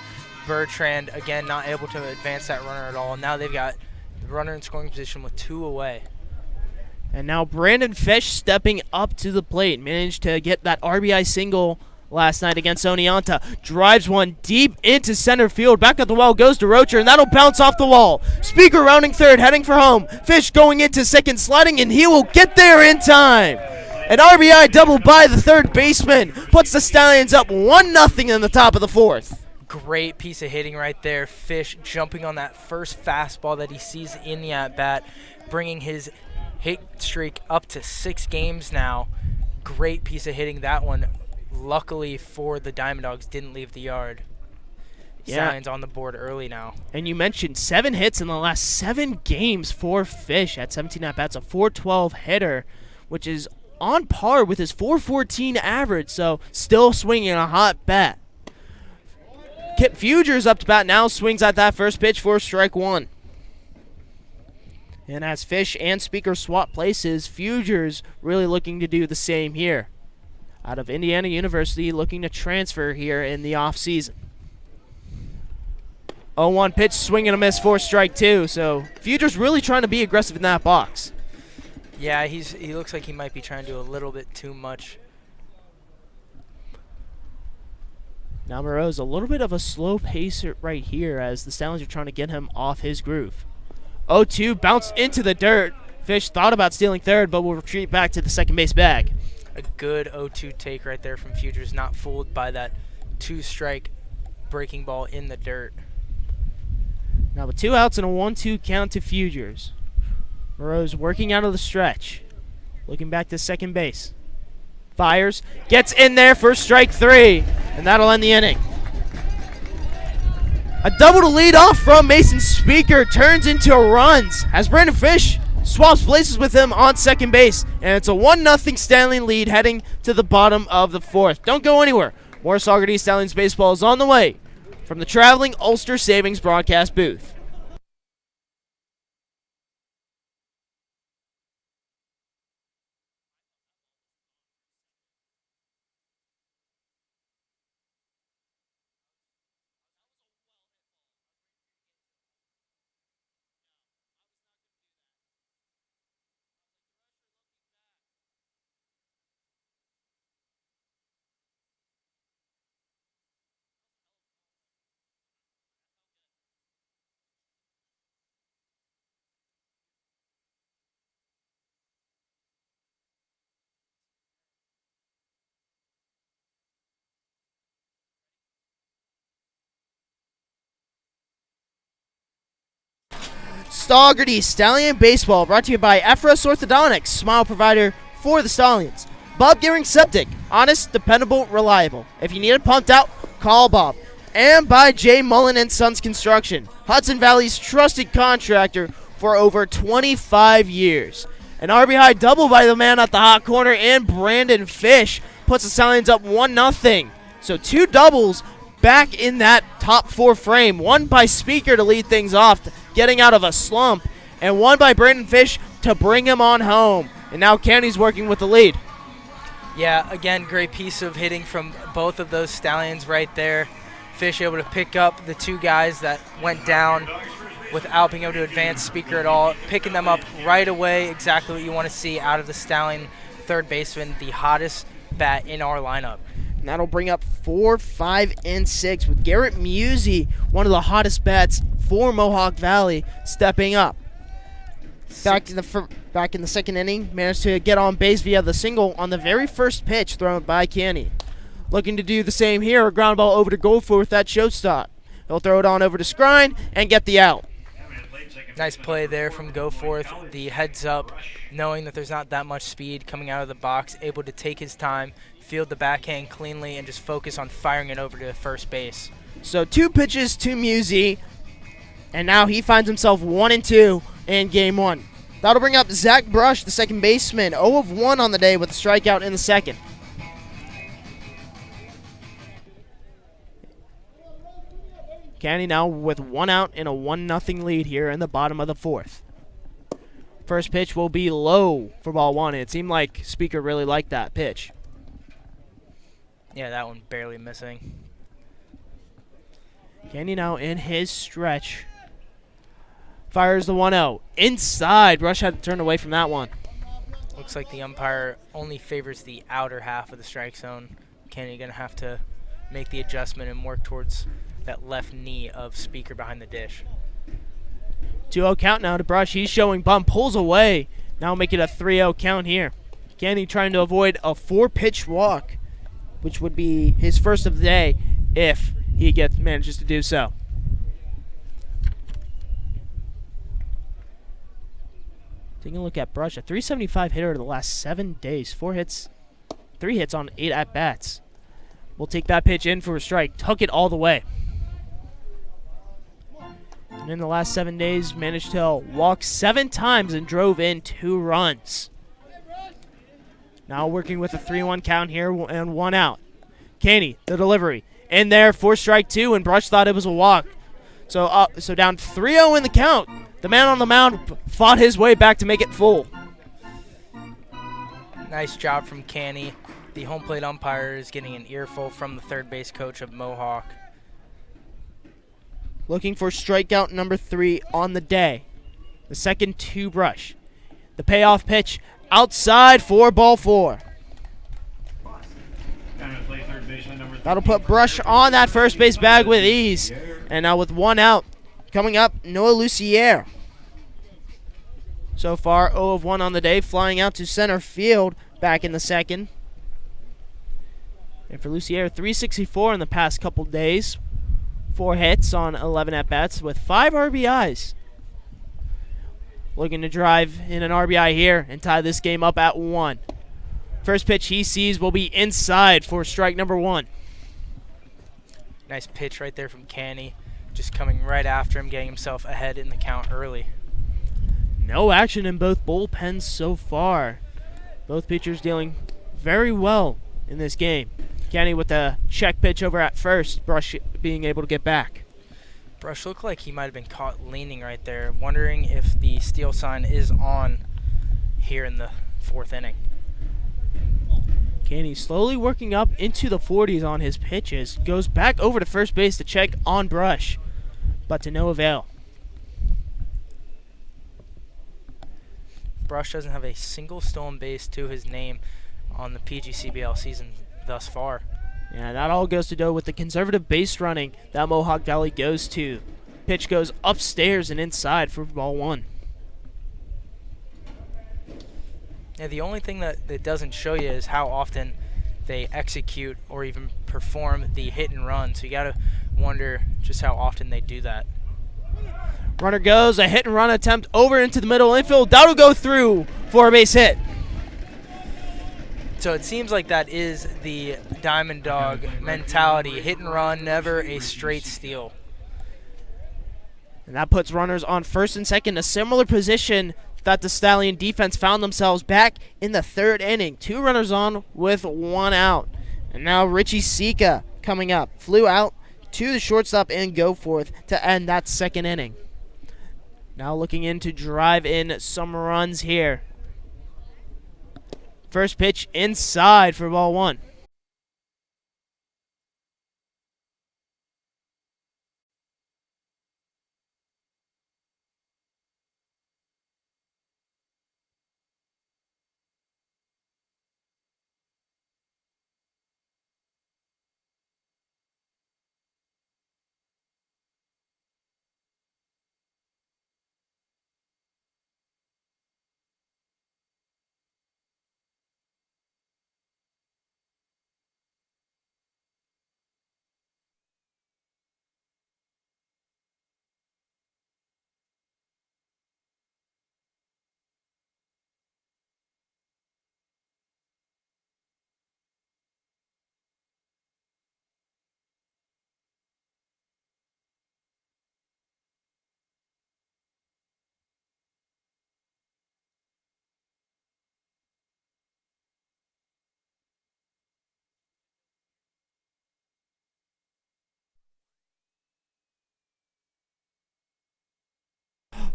Bertrand, again not able to advance that runner at all. Now they've got the runner in scoring position with 2 away. And now Brandon Fish stepping up to the plate. Managed to get that RBI single last night against Oneonta. Drives one deep into center field. Back at the wall goes DeRocher, and that'll bounce off the wall. Speaker rounding third, heading for home. Fish going into second, sliding, and he will get there in time. An RBI double by the third baseman puts the Stallions up 1-0 in the top of the 4th. Great piece of hitting right there. Fish jumping on that first fastball that he sees in the at-bat, bringing his hit streak up to 6 games now. Great piece of hitting that one. Luckily for the DiamondDawgs, didn't leave the yard. Stallions on the board early now. And you mentioned 7 hits in the last 7 games for Fish at 17 at-bats, a .412 hitter, which is on par with his .414 average, so still swinging a hot bat. Kip Fugers up to bat now, swings at that first pitch for strike 1. And as Fish and Speaker swap places, Fugers really looking to do the same here. Out of Indiana University, looking to transfer here in the offseason. 0-1 pitch, swing and a miss for strike 2. So Fugers really trying to be aggressive in that box. Yeah, he looks like he might be trying to do a little bit too much. Now Moreau's a little bit of a slow pace right here as the Stallions are trying to get him off his groove. 0-2 bounced into the dirt. Fish thought about stealing third, but will retreat back to the second base bag. A good 0-2 take right there from Futures, not fooled by that 2-strike breaking ball in the dirt. Now with 2 outs and a 1-2 count to Futures. Moreau's working out of the stretch. Looking back to second base. Fires, gets in there for strike 3, and that'll end the inning. A double to lead off from Mason Speaker turns into runs as Brandon Fish swaps places with him on second base, and it's a 1-0 Stallion lead heading to the bottom of the 4th. Don't go anywhere. More Saugerties Stallions baseball is on the way from the traveling Ulster Savings broadcast booth. Saugerties Stallion Baseball brought to you by Ephros Orthodontics, smile provider for the Stallions. Bob Gearing Septic, honest, dependable, reliable. If you need it pumped out, call Bob. And by J. Mullen and Sons Construction, Hudson Valley's trusted contractor for over 25 years. An RBI double by the man at the hot corner, and Brandon Fish puts the Stallions up 1-0. So 2 doubles back in that top 4 frame. One by Speaker to lead things off, getting out of a slump, and one by Brandon Fish to bring him on home. And now County's working with the lead. Yeah, again, great piece of hitting from both of those Stallions right there. Fish able to pick up the 2 guys that went down without being able to advance Speaker at all, picking them up right away, exactly what you want to see out of the Stallion third baseman, the hottest bat in our lineup. And that'll bring up 4, 5, and 6 with Garrett Musey, one of the hottest bats for Mohawk Valley, stepping up. Back in the second inning, managed to get on base via the single on the very first pitch thrown by Kenny. Looking to do the same here, a ground ball over to Goldforth at shortstop. He'll throw it on over to Scrine and get the out. Nice play there from Goforth. The heads up, knowing that there's not that much speed coming out of the box, able to take his time, field the backhand cleanly, and just focus on firing it over to first base. So 2 pitches to Musey, and now he finds himself 1-2 in game 1. That'll bring up Zach Brush, the second baseman, 0 of 1 on the day with a strikeout in the second. County now with 1 out and a 1-0 lead here in the bottom of the 4th. First pitch will be low for ball 1. It seemed like Speaker really liked that pitch. Yeah, that one barely missing. Candy now in his stretch. Fires the 1-0. Inside. Rush had to turn away from that one. Looks like the umpire only favors the outer half of the strike zone. Kenny going to have to make the adjustment and work towards that left knee of Speaker behind the dish. 2-0 count now to Brush. He's showing bump. Pulls away. Now make it a 3-0 count here. Kenny trying to avoid a 4-pitch walk, which would be his first of the day if he manages to do so. Taking a look at Brush, a 375 hitter the last 7 days. 3 hits on 8 at-bats. We'll take that pitch in for a strike. Took it all the way. And in the last 7 days, managed to walk 7 times and drove in 2 runs. Now working with a 3-1 count here and 1 out. Caney, the delivery. In there for strike 2, and Brush thought it was a walk. So down 3-0 in the count. The man on the mound fought his way back to make it full. Nice job from Canny. The home plate umpire is getting an earful from the third base coach of Mohawk. Looking for strikeout number 3 on the day. The second to Brush. The payoff pitch outside for ball 4. That'll put Brush on that first base bag with ease. And now with 1 out, coming up, Noah Lucier. So far, 0 of 1 on the day, flying out to center field back in the second. And for Lucier, 364 in the past couple days. 4 hits on 11 at-bats with 5 RBIs. Looking to drive in an RBI here and tie this game up at 1. First pitch he sees will be inside for strike number 1. Nice pitch right there from Canny. Just coming right after him, getting himself ahead in the count early. No action in both bullpens so far. Both pitchers dealing very well in this game. Canny with a check pitch over at first, Brush being able to get back. Brush looked like he might have been caught leaning right there, wondering if the steal sign is on here in the 4th inning. Canny slowly working up into the 40s on his pitches. Goes back over to first base to check on Brush, but to no avail. Brush doesn't have a single stolen base to his name on the PGCBL season thus far. Yeah, that all goes to do with the conservative base running that Mohawk Valley goes to. Pitch goes upstairs and inside for ball 1. Yeah, the only thing that it doesn't show you is how often they execute or even perform the hit and run. So you got to wonder just how often they do that. Runner goes, a hit and run attempt over into the middle infield. That'll go through for a base hit. So it seems like that is the Diamond Dog mentality. Hit and run, never a straight steal. And that puts runners on first and second, a similar position that the Stallion defense found themselves back in the 3rd inning. 2 runners on with 1 out. And now Richie Sika coming up. Flew out to the shortstop and Goforth to end that 2nd inning. Now looking in to drive in some runs here. First pitch inside for ball 1.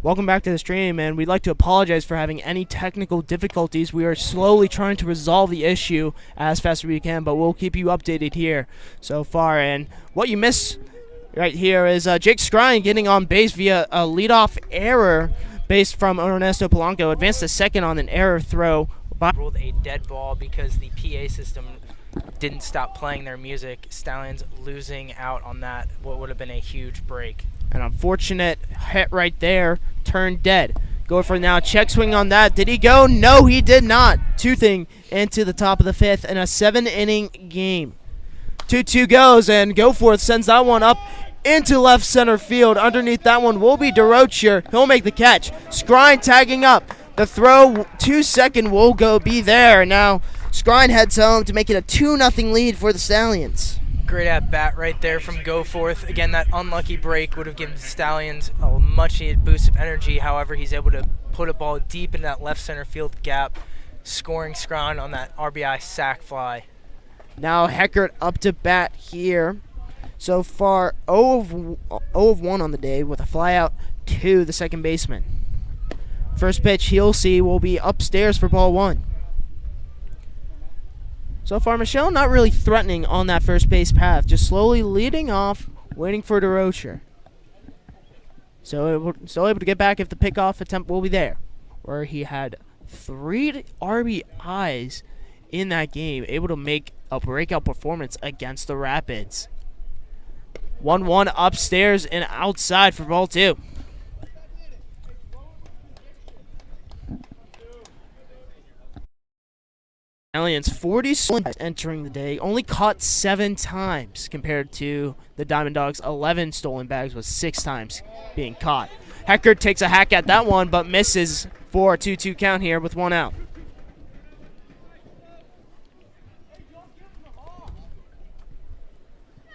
Welcome back to the stream, and we'd like to apologize for having any technical difficulties. We are slowly trying to resolve the issue as fast as we can, but we'll keep you updated here so far. And what you miss right here is Jake Scrine getting on base via a leadoff error based from Ernesto Polanco. Advanced to second on an error throw. Ruled a dead ball because the PA system didn't stop playing their music. Stallions losing out on that, what would have been a huge break. An unfortunate hit right there, turned dead. Go for now, check swing on that. Did he go? No, he did not. Toothing into the top of the 5th in a 7-inning game. 2-2 goes, and Goforth sends that one up into left center field. Underneath that one will be DeRocher. He'll make the catch. Scrine tagging up. The throw, 2-second will be there. Now, Scrine heads home to make it a 2-0 lead for the Stallions. Great at bat right there from Goforth. Again, that unlucky break would have given the Stallions a much needed boost of energy. However, he's able to put a ball deep in that left center field gap, scoring Scrine on that RBI sac fly. Now Heckert up to bat here. So far, 0 of 1 on the day with a fly out to the second baseman. First pitch he'll see will be upstairs for ball 1. So far, Michelle not really threatening on that first base path, just slowly leading off, waiting for DeRocher. So still able to get back if the pickoff attempt will be there, where he had 3 RBIs in that game, able to make a breakout performance against the Rapids. 1-1 upstairs and outside for ball 2. Stallions 40 stolen bags entering the day, only caught 7 times compared to the DiamondDawgs 11 stolen bags with 6 times being caught. Heckert takes a hack at that one but misses for a 2-2 count here with 1 out.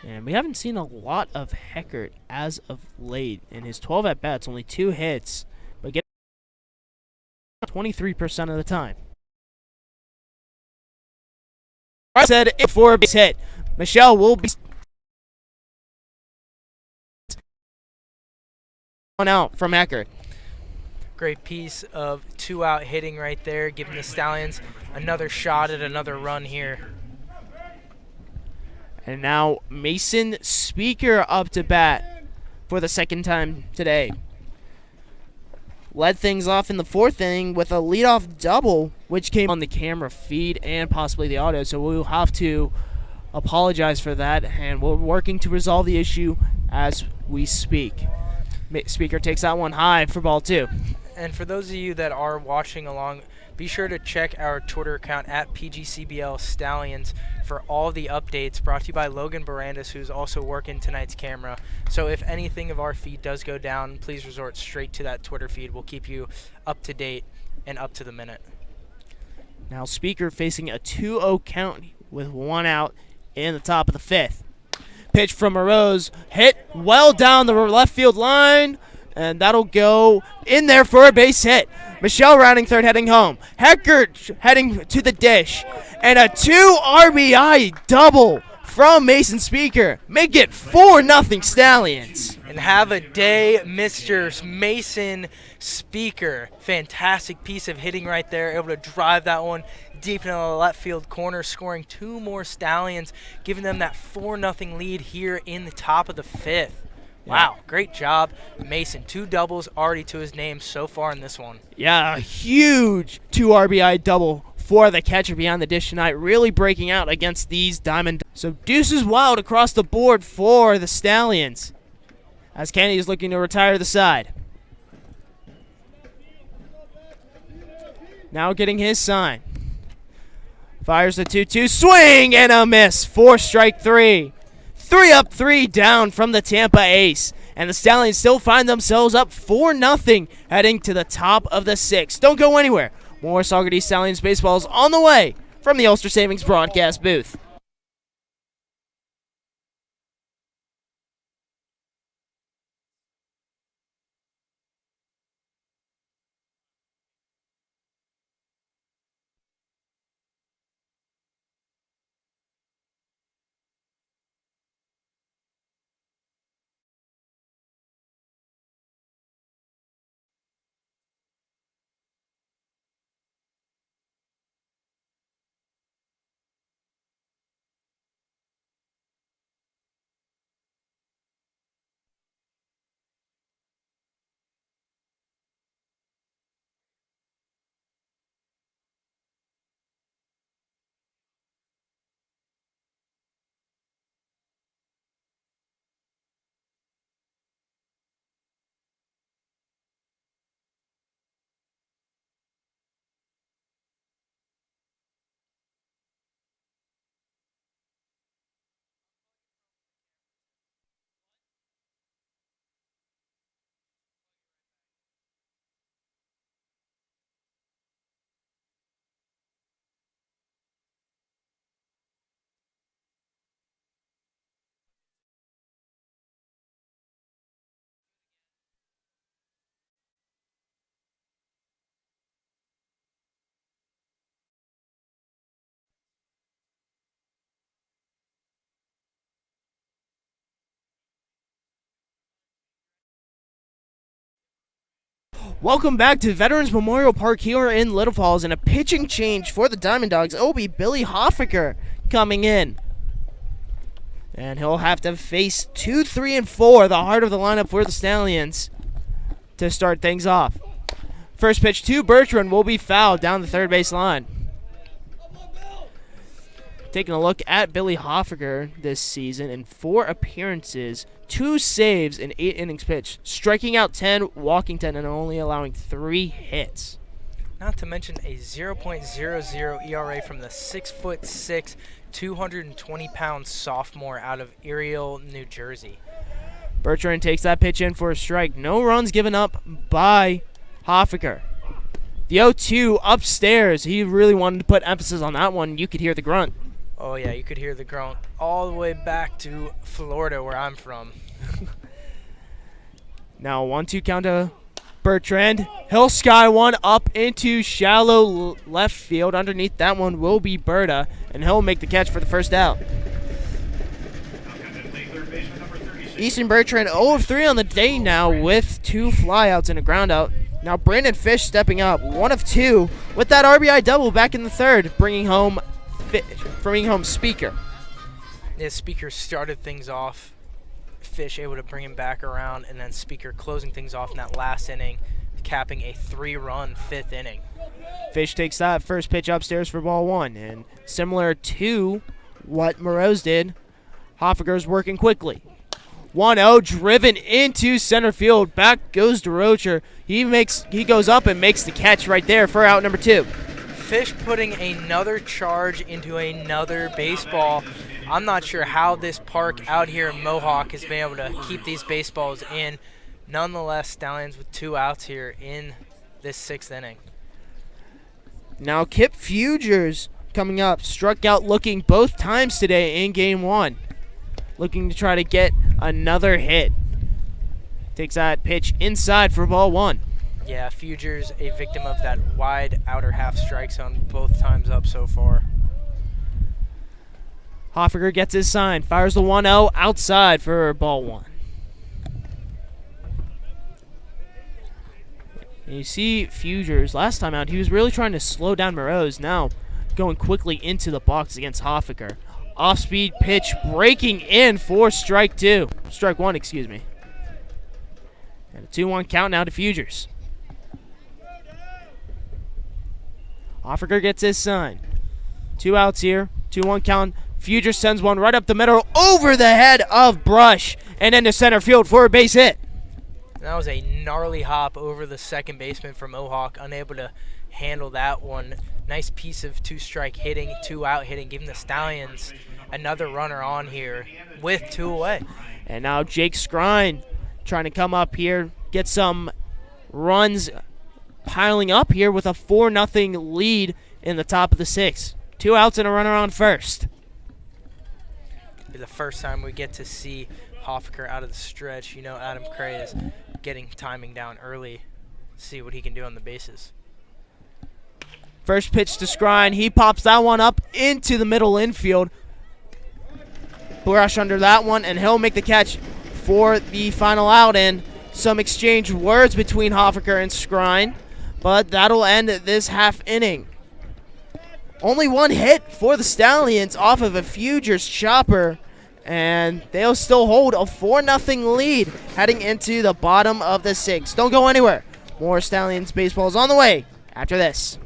And we haven't seen a lot of Heckert as of late. In his 12 at-bats, only 2 hits, but getting 23% of the time. I said it for a base hit. Michelle will be 1 out from Heckert. Great piece of 2-out hitting right there, giving the Stallions another shot at another run here. And now Mason Speaker up to bat for the second time today. Led things off in the 4th inning with a leadoff double, which came on the camera feed and possibly the audio, so we'll have to apologize for that, and we're working to resolve the issue as we speak. Speaker takes that one high for ball 2. And for those of you that are watching along, be sure to check our Twitter account at PGCBL Stallions for all the updates, brought to you by Logan Barandis, who's also working tonight's camera. So if anything of our feed does go down, please resort straight to that Twitter feed. We'll keep you up to date and up to the minute. Now Speaker facing a 2-0 count with 1 out in the top of the 5th. Pitch from Moroz, hit well down the left field line, and that'll go in there for a base hit. Michelle rounding third, heading home. Heckert heading to the dish. And a 2 RBI double from Mason Speaker. Make it 4-0 Stallions. And have a day, Mr. Mason Speaker. Fantastic piece of hitting right there. Able to drive that one deep into the left field corner, scoring 2 more Stallions, giving them that 4-0 lead here in the top of the 5th. Wow, great job, Mason. 2 doubles already to his name so far in this one. Yeah, a huge 2 RBI double for the catcher behind the dish tonight, really breaking out against these Diamond. So deuces wild across the board for the Stallions, as Kennedy is looking to retire the side. Now getting his sign. Fires the 2-2, swing and a miss for strike 3. 3 up, 3 down from the Tampa Ace. And the Stallions still find themselves up 4-0 heading to the top of the 6th. Don't go anywhere. More Saugerties Stallions baseball is on the way from the Ulster Savings broadcast booth. Welcome back to Veterans Memorial Park here in Little Falls, and a pitching change for the DiamondDawgs. It will be Billy Hoffaker coming in. And he'll have to face 2, 3, and 4, the heart of the lineup for the Stallions, to start things off. First pitch to Bertrand will be fouled down the third base line. Taking a look at Billy Hoffaker this season in 4 appearances, 2 saves in 8 innings pitched, striking out 10, walking 10, and only allowing 3 hits. Not to mention a 0.00 ERA from the 6'6", 220-pound sophomore out of Ariel, New Jersey. Bertrand takes that pitch in for a strike. No runs given up by Hoffaker. The 0-2 upstairs. He really wanted to put emphasis on that one. You could hear the grunt. Oh, yeah, you could hear the grunt all the way back to Florida, where I'm from. Now 1-2 count to Bertrand. He'll sky one up into shallow left field. Underneath that one will be Berta, and he'll make the catch for the first out. Easton Bertrand 0-3 on the day now with 2 flyouts and a groundout. Now Brandon Fish stepping up, 1 of 2 with that RBI double back in the third, bringing home Speaker. Yeah, Speaker started things off. Fish able to bring him back around, and then Speaker closing things off in that last inning, capping a 3-run 5th inning. Fish takes that first pitch upstairs for ball 1, and similar to what Moroz did, Hoffaker's working quickly. 1-0 driven into center field. Back goes DeRocher. He goes up and makes the catch right there for out number 2. Fish putting another charge into another baseball. I'm not sure how this park out here in Mohawk has been able to keep these baseballs in. Nonetheless, Stallions with 2 outs here in this 6th inning. Now Kip Fugers coming up. Struck out looking both times today in game 1. Looking to try to get another hit. Takes that pitch inside for ball 1. Yeah, Fugers a victim of that wide outer half strike zone both times up so far. Hoffaker gets his sign, fires the 1-0 outside for ball 1. And you see Fugers, last time out, he was really trying to slow down Moroz. Now going quickly into the box against Hoffaker. Off-speed pitch breaking in for strike 1, excuse me. And a 2-1 count now to Fugers. Hoffaker gets his sign. 2 outs here, 2-1 count. Fugers sends one right up the middle over the head of Brush and into center field for a base hit. That was a gnarly hop over the second baseman for Mohawk, unable to handle that one. Nice piece of 2-strike hitting, 2-out hitting, giving the Stallions another runner on here with 2 away. And now Jake Scrine trying to come up here, get some runs piling up here with a 4-0 lead in the top of the 6th. 2 outs and a runner on first. It'll be the first time we get to see Hoffaker out of the stretch. You know, Adam Cray is getting timing down early, see what he can do on the bases. First pitch to Scrine. He pops that one up into the middle infield. Brush under that one, and he'll make the catch for the final out. And some exchange words between Hoffaker and Scrine, but that'll end this half inning. Only 1 hit for the Stallions off of a Fugers chopper, and they'll still hold a 4-0 lead heading into the bottom of the 6th. Don't go anywhere. More Stallions baseball is on the way after this.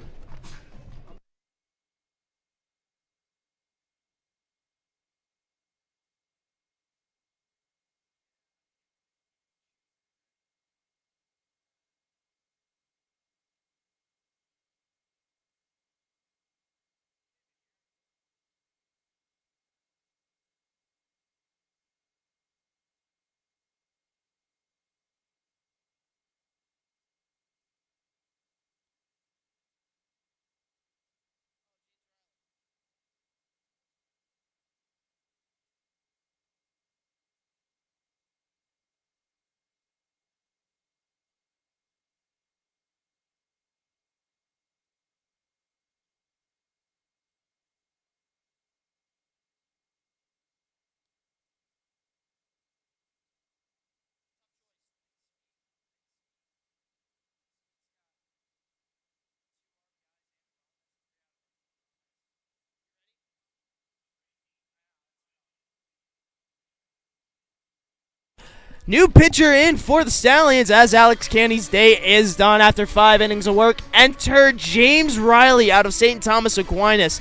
New pitcher in for the Stallions as Alex Candy's day is done after 5 innings of work. Enter James Riley out of St. Thomas Aquinas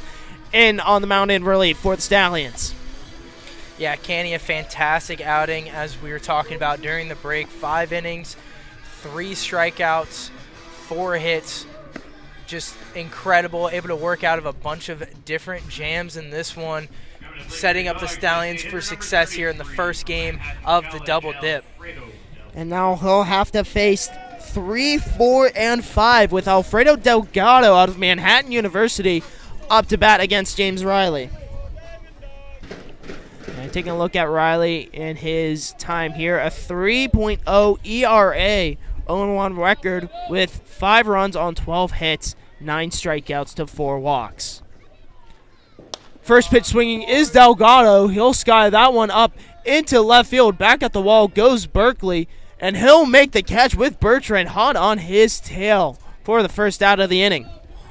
in on the mound in relief for the Stallions. Yeah, Candy, a fantastic outing as we were talking about during the break. 5 innings, 3 strikeouts, 4 hits. Just incredible, able to work out of a bunch of different jams in this one, setting up the Stallions for success here in the first game of the double dip. And now he'll have to face 3, 4, and 5 with Alfredo Delgado out of Manhattan University up to bat against James Riley. And taking a look at Riley in his time here, a 3.0 ERA, 0-1 record with 5 runs on 12 hits, 9 strikeouts to 4 walks. First pitch swinging is Delgado. He'll sky that one up into left field. Back at the wall goes Berkeley, and he'll make the catch with Bertrand hot on his tail for the first out of the inning.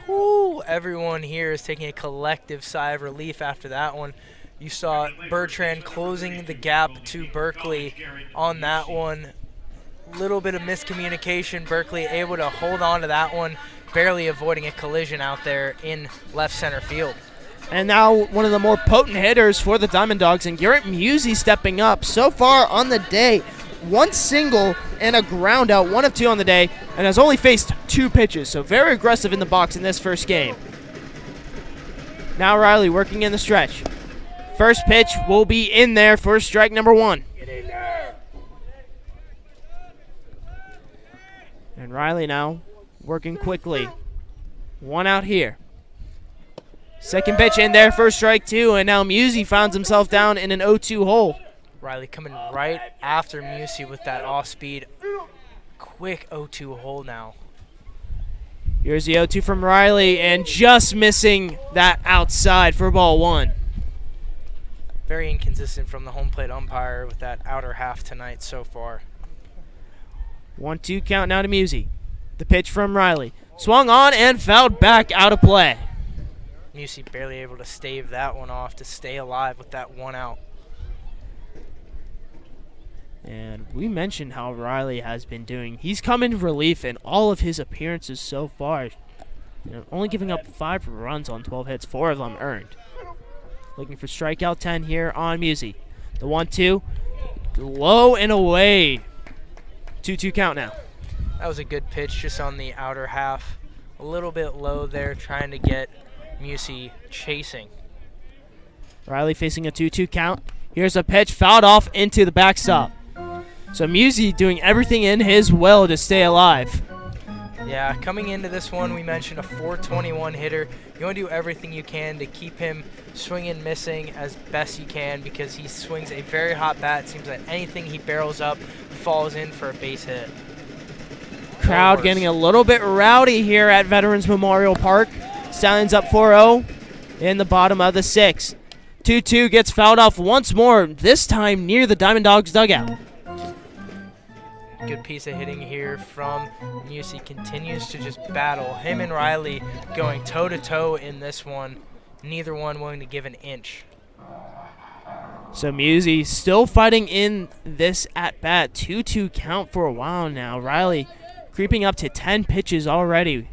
Woo, everyone here is taking a collective sigh of relief after that one. You saw Bertrand closing the gap to Berkeley on that one. Little bit of miscommunication. Berkeley able to hold on to that one, barely avoiding a collision out there in left center field. And now one of the more potent hitters for the DiamondDawgs, and Garrett Musey stepping up. So far on the day, 1 single and a ground out, 1 of 2 on the day, and has only faced 2 pitches. So very aggressive in the box in this first game. Now Riley working in the stretch. First pitch will be in there for strike number 1. And Riley now working quickly. 1 out here. Second pitch in there for strike 2, and now Musey finds himself down in an 0-2 hole. Riley coming right after Musey with that off-speed. Quick 0-2 hole now. Here's the 0-2 from Riley, and just missing that outside for ball 1. Very inconsistent from the home plate umpire with that outer half tonight so far. 1-2 count now to Musey. The pitch from Riley. Swung on and fouled back out of play. Musey barely able to stave that one off to stay alive with that 1 out. And we mentioned how Riley has been doing. He's come in relief in all of his appearances so far. Only giving up 5 runs on 12 hits, 4 of them earned. Looking for strikeout 10 here on Musey. The 1-2, low and away. 2-2 count now. That was a good pitch just on the outer half. A little bit low there, trying to get Musey chasing. Riley facing a 2-2 count. Here's a pitch fouled off into the backstop. So Musey doing everything in his will to stay alive. Yeah, coming into this one, we mentioned a 421 hitter. You want to do everything you can to keep him swinging, missing as best you can because he swings a very hot bat. It seems that anything he barrels up falls in for a base hit. Crowd getting a little bit rowdy here at Veterans Memorial Park. Stallions up 4-0 in the bottom of the 6th. 2-2 gets fouled off once more, this time near the DiamondDawgs dugout. Good piece of hitting here from Musey. Continues to just battle. Him and Riley going toe-to-toe in this one. Neither one willing to give an inch. So Musey still fighting in this at-bat. 2-2 count for a while now. Riley creeping up to 10 pitches already.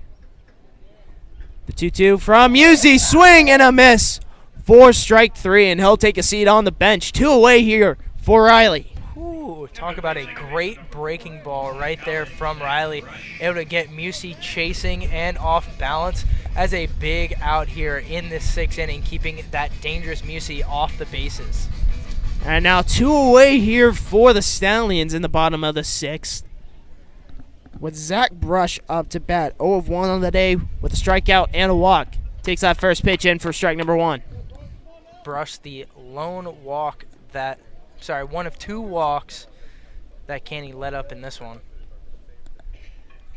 The 2-2 from Musey. Swing and a miss for strike 3, and he'll take a seat on the bench. 2 away here for Riley. Ooh, talk about a great breaking ball right there from Riley. Able to get Musey chasing and off balance as a big out here in this 6th inning, keeping that dangerous Musey off the bases. And now 2 away here for the Stallions in the bottom of the 6th. With Zach Brush up to bat, 0 of 1 on the day with a strikeout and a walk. Takes that first pitch in for strike number 1. Brush the lone walk that, sorry, 1 of 2 walks that Canny let up in this one.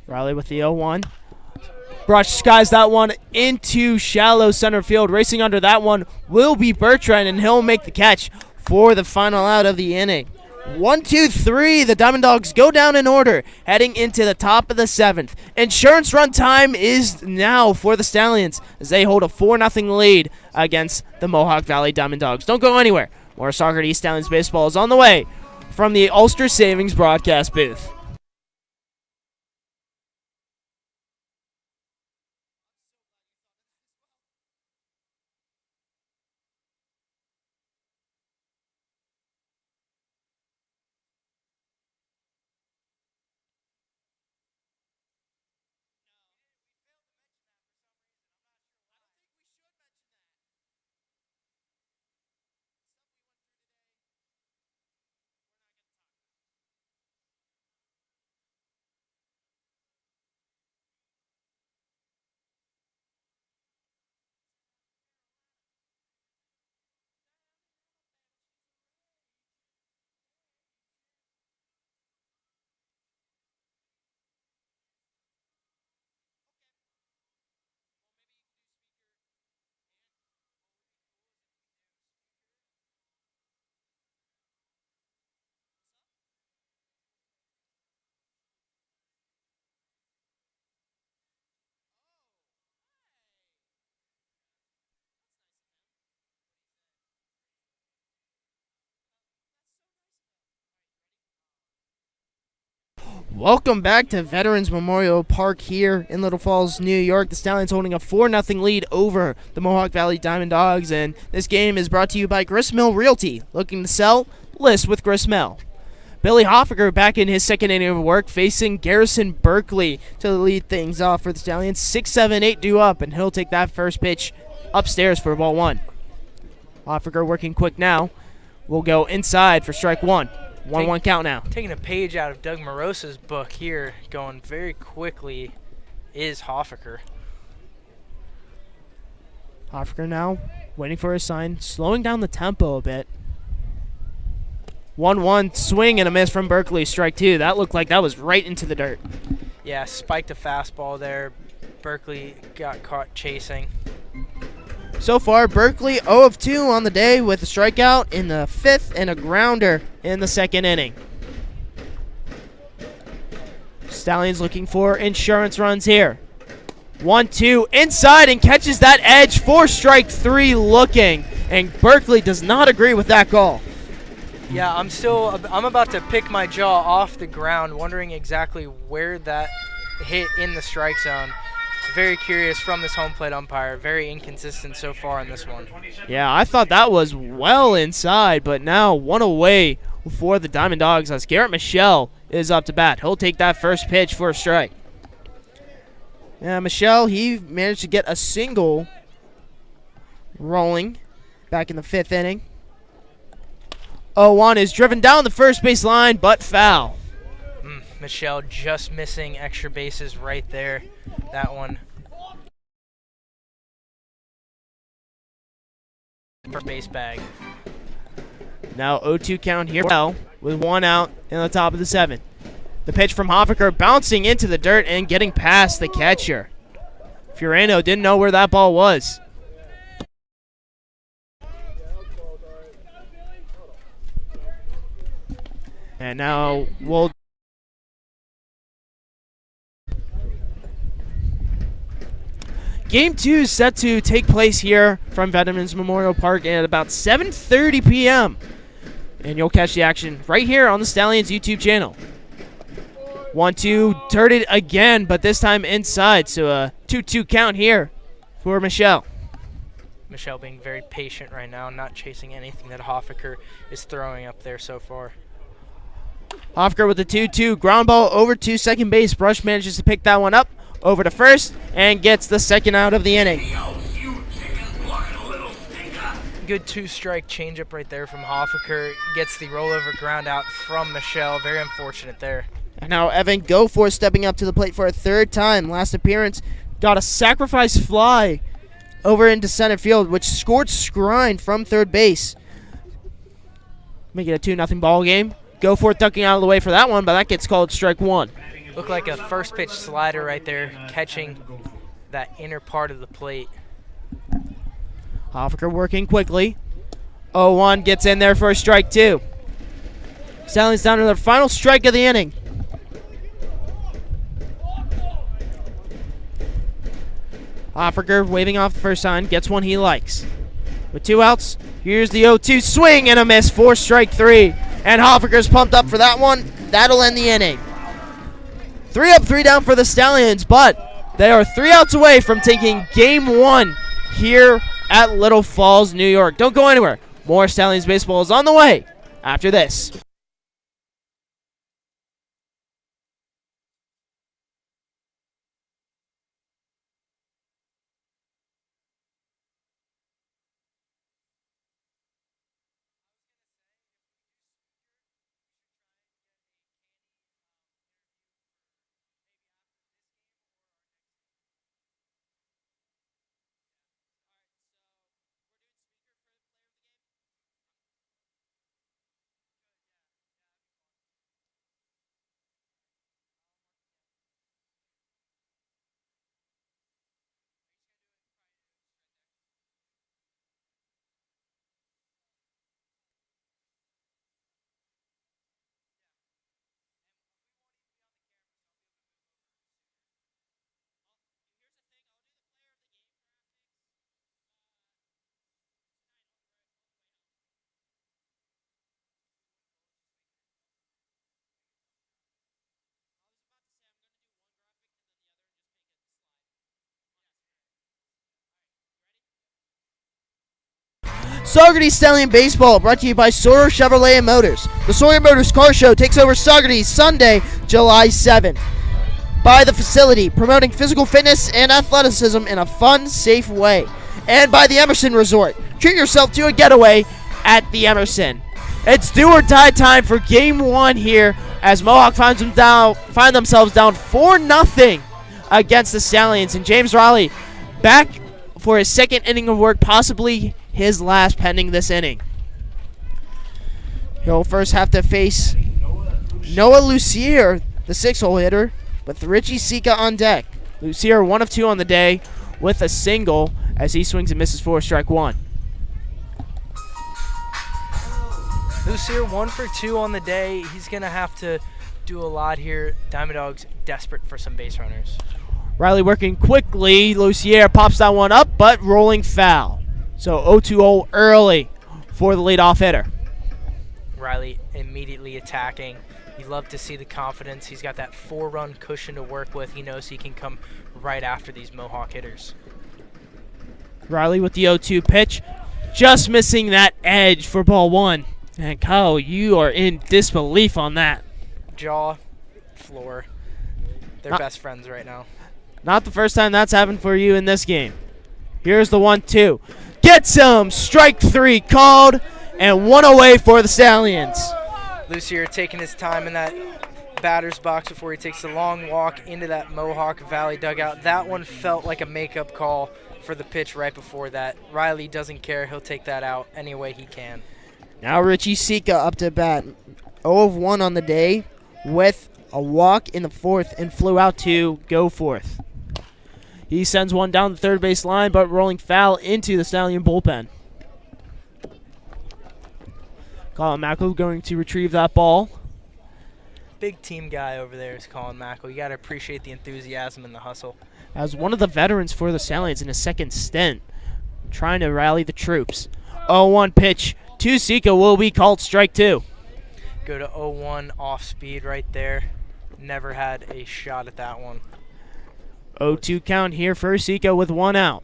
Riley with the 0-1. Brush skies that one into shallow center field. Racing under that one will be Bertrand, and he'll make the catch for the final out of the inning. 1, 2, 3. The DiamondDawgs go down in order, heading into the top of the 7th. Insurance run time is now for the Stallions as they hold a 4-0 lead against the Mohawk Valley DiamondDawgs. Don't go anywhere. More Saugerties Stallions baseball is on the way from the Ulster Savings broadcast booth. Welcome back to Veterans Memorial Park here in Little Falls, New York. The Stallions holding a 4-0 lead over the Mohawk Valley DiamondDawgs, and this game is brought to you by Gristmill Realty. Looking to sell? List with Gristmill. Billy Hoffaker back in his second inning of work, facing Garrison Berkeley to lead things off for the Stallions. 6-7-8 due up, and he'll take that first pitch upstairs for ball one. Hoffaker working quick now. Will go inside for strike one. 1-1 count now. Taking a page out of Doug Morose's book here, going very quickly, is Hoffaker. Hoffaker now waiting for his sign, slowing down the tempo a bit. 1-1 swing and a miss from Berkeley, strike two. That looked like that was right into the dirt. Yeah, spiked a fastball there. Berkeley got caught chasing. So far, Berkeley 0 of 2 on the day with a strikeout in the fifth and a grounder in the second inning. Stallions looking for insurance runs here. 1-2 inside and catches that edge for strike three looking. And Berkeley does not agree with that call. Yeah, I'm about to pick my jaw off the ground, wondering exactly where that hit in the strike zone. Very curious from this home plate umpire. Very inconsistent so far in this one. Yeah, I thought that was well inside, but now one away for the DiamondDawgs as Garrett Michelle is up to bat. He'll take that first pitch for a strike. Yeah, Michelle, he managed to get a single rolling back in the fifth inning. 0-1 is driven down the first base line, but foul. Michelle just missing extra bases right there. That one. First base bag. Now 0-2 count here with one out in the top of the seventh. The pitch from Hoffaker bouncing into the dirt and getting past the catcher. Furano didn't know where that ball was. And now we'll Game 2 is set to take place here from Veterans Memorial Park at about 7:30 p.m. And you'll catch the action right here on the Stallions YouTube channel. 1-2, dirted again, but this time inside. So a 2-2 count here for Michelle. Michelle being very patient right now, not chasing anything that Hoffaker is throwing up there so far. Hoffaker with the 2-2, ground ball over to second base. Brush manages to pick that one up over to first and gets the second out of the inning. Good two-strike changeup right there from Hoffaker. Gets the rollover ground out from Michelle. Very unfortunate there. And now Evan Goforth stepping up to the plate for a third time. Last appearance, got a sacrifice fly over into center field, which scored Scrine from third base. Make it a 2-0 ball game. Goforth ducking out of the way for that one, but that gets called strike one. Looked like a first pitch slider right there, catching that inner part of the plate. Hoffaker working quickly. 0-1 gets in there for a strike two. Stallions down to their final strike of the inning. Hoffaker waving off the first sign, gets one he likes. With two outs, here's the 0-2 swing and a miss for strike three. And Hoffaker's pumped up for that one. That'll end the inning. 3 up, 3 down for the Stallions, but they are 3 outs away from taking game 1 here at Little Falls, New York. Don't go anywhere. More Stallions baseball is on the way after this. Saugerties Stallion Baseball brought to you by Sawyer Chevrolet and Motors. The Sawyer Motors Car Show takes over Saugerties Sunday, July 7th. By the facility, promoting physical fitness and athleticism in a fun, safe way. And by the Emerson Resort. Treat yourself to a getaway at the Emerson. It's do or die time for game 1 here as Mohawk find themselves down 4-0 against the Stallions. And James Riley back for his second inning of work, possibly his last pending this inning. He'll first have to face Noah Lucier, the 6-hole hitter, with Richie Sika on deck. Lucier 1 of 2 on the day with a single as he swings and misses for strike 1. Lucier 1 for 2 on the day. He's going to have to do a lot here. DiamondDawgs desperate for some base runners. Riley working quickly. Lucier pops that one up, but rolling foul. So 0-2-0 early for the leadoff hitter. Riley immediately attacking. You love to see the confidence. He's got that 4-run cushion to work with. He knows he can come right after these Mohawk hitters. Riley with the 0-2 pitch. Just missing that edge for ball 1. And Kyle, you are in disbelief on that. Jaw, floor. They're best friends right now. Not the first time that's happened for you in this game. Here's the 1-2. Gets him! Strike 3 called, and 1 away for the Stallions. Lucier taking his time in that batter's box before he takes a long walk into that Mohawk Valley dugout. That one felt like a makeup call for the pitch right before that. Riley doesn't care. He'll take that out any way he can. Now Richie Sika up to bat. 0 of 1 on the day with a walk in the 4th and flew out to go 4th. He sends one down the third base line, but rolling foul into the Stallion bullpen. Colin Mackel going to retrieve that ball. Big team guy over there is Colin Mackel. You got to appreciate the enthusiasm and the hustle. As one of the veterans for the Stallions in his second stint, trying to rally the troops. 0-1 pitch to Sika will be called strike 2. Go to 0-1 off speed right there. Never had a shot at that one. 0-2 count here for Sika with 1 out.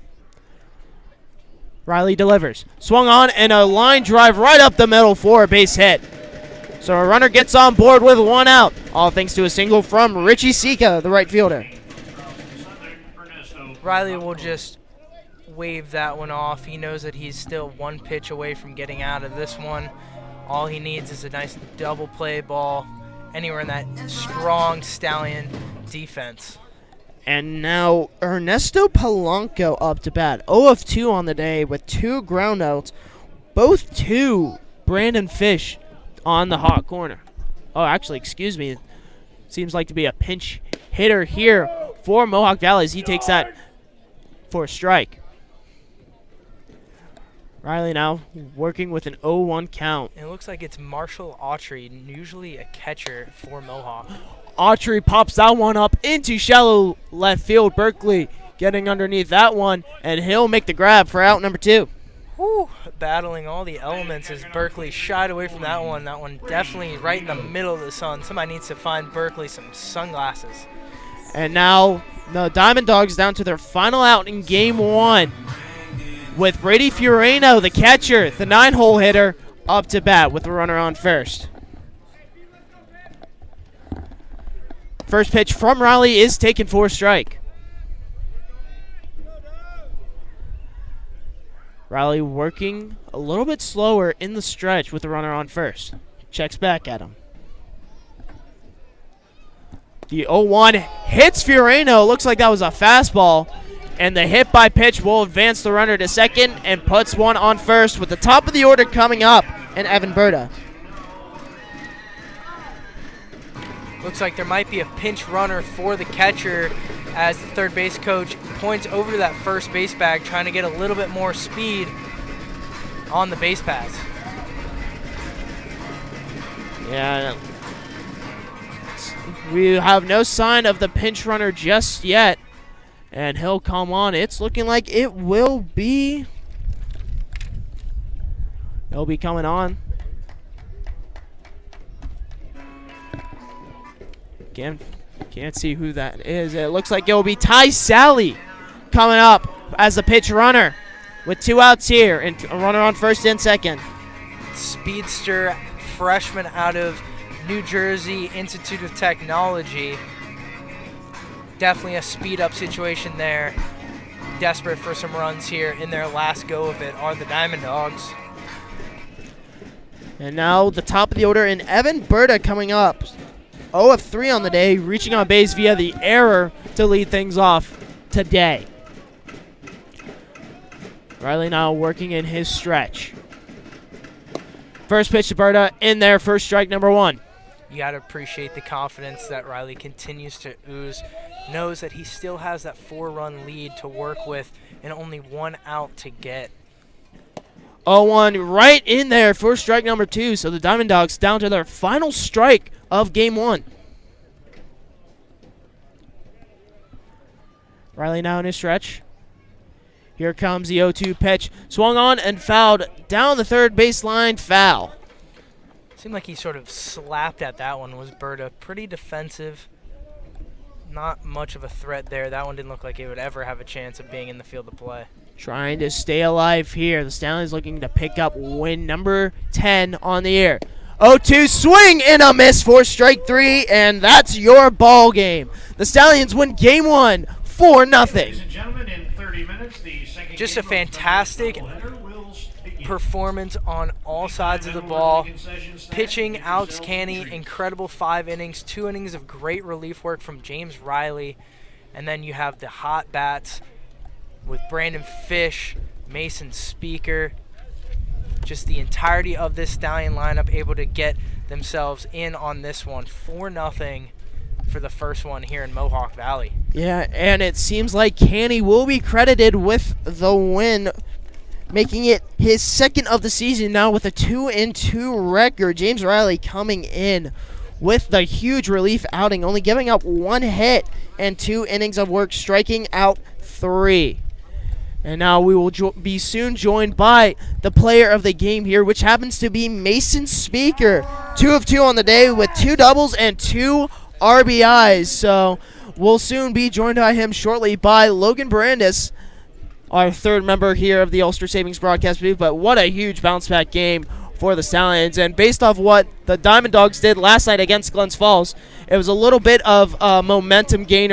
Riley delivers. Swung on and a line drive right up the middle for a base hit. So a runner gets on board with 1 out. All thanks to a single from Richie Sika, the right fielder. Riley will just wave that one off. He knows that he's still 1 pitch away from getting out of this one. All he needs is a nice double play ball anywhere in that strong Stallion defense. And now Ernesto Polanco up to bat. 0 of 2 on the day with 2 groundouts. Both to Brandon Fish on the hot corner. Oh, actually, excuse me. Seems like to be a pinch hitter here for Mohawk Valley as he takes that for a strike. Riley now working with an 0-1 count. It looks like it's Marshall Autry, usually a catcher for Mohawk. Autry pops that one up into shallow left field. Berkeley getting underneath that one, and he'll make the grab for out number 2. Whew, battling all the elements as Berkeley shied away from that one. That one definitely right in the middle of the sun. Somebody needs to find Berkeley some sunglasses. And now the DiamondDawgs down to their final out in game 1 with Brady Fioreno, the catcher, the 9-hole hitter, up to bat with the runner on first. First pitch from Riley is taken for a strike. Riley working a little bit slower in the stretch with the runner on first. Checks back at him. The 0-1 hits Fioreno. Looks like that was a fastball. And the hit by pitch will advance the runner to second and puts one on first with the top of the order coming up and Evan Berta. Looks like there might be a pinch runner for the catcher as the third base coach points over to that first base bag, trying to get a little bit more speed on the base paths. Yeah, we have no sign of the pinch runner just yet, and he'll come on. It's looking like it will be. He'll be coming on. Can't see who that is. It looks like it will be Ty Sally coming up as the pitch runner with 2 outs here and a runner on first and second. Speedster freshman out of New Jersey Institute of Technology. Definitely a speed up situation there. Desperate for some runs here in their last go of it are the DiamondDawgs. And now the top of the order and Evan Berta coming up. 0 of 3 on the day, reaching on base via the error to lead things off today. Riley now working in his stretch. First pitch to Berta in there, first strike number 1. You got to appreciate the confidence that Riley continues to ooze. Knows that he still has that 4-run lead to work with and only 1 out to get. 0-1 right in there, first strike number 2. So the DiamondDawgs down to their final strike of game 1. Riley now in his stretch. Here comes the 0-2 pitch. Swung on and fouled down the third baseline, foul. Seemed like he sort of slapped at that one, was Berta. Pretty defensive. Not much of a threat there. That one didn't look like it would ever have a chance of being in the field of play. Trying to stay alive here. The Stallions looking to pick up win number 10 on the year. 0-2 swing and a miss for strike 3, and that's your ball game. The Stallions win game 1, 4-0. Ladies and gentlemen, in 30 minutes, the second Just game a fantastic performance on all sides of the ball. Pitching, Alex Canny, incredible 5 innings, 2 innings of great relief work from James Riley. And then you have the hot bats with Brandon Fish, Mason Speaker. Just the entirety of this Stallion lineup able to get themselves in on this one. 4-0 for the first one here in Mohawk Valley. Yeah, and it seems like Canny will be credited with the win, making it his second of the season now with a 2-2 record. James Riley coming in with the huge relief outing, only giving up 1 hit and 2 innings of work, striking out 3. And now we will be soon joined by the player of the game here, which happens to be Mason Speaker. 2 of 2 on the day with 2 doubles and 2 RBIs. So we'll soon be joined by him shortly by Logan Brandis, our third member here of the Ulster Savings broadcast booth. But what a huge bounce back game for the Stallions. And based off what the DiamondDawgs did last night against Glens Falls, it was a little bit of a momentum gainer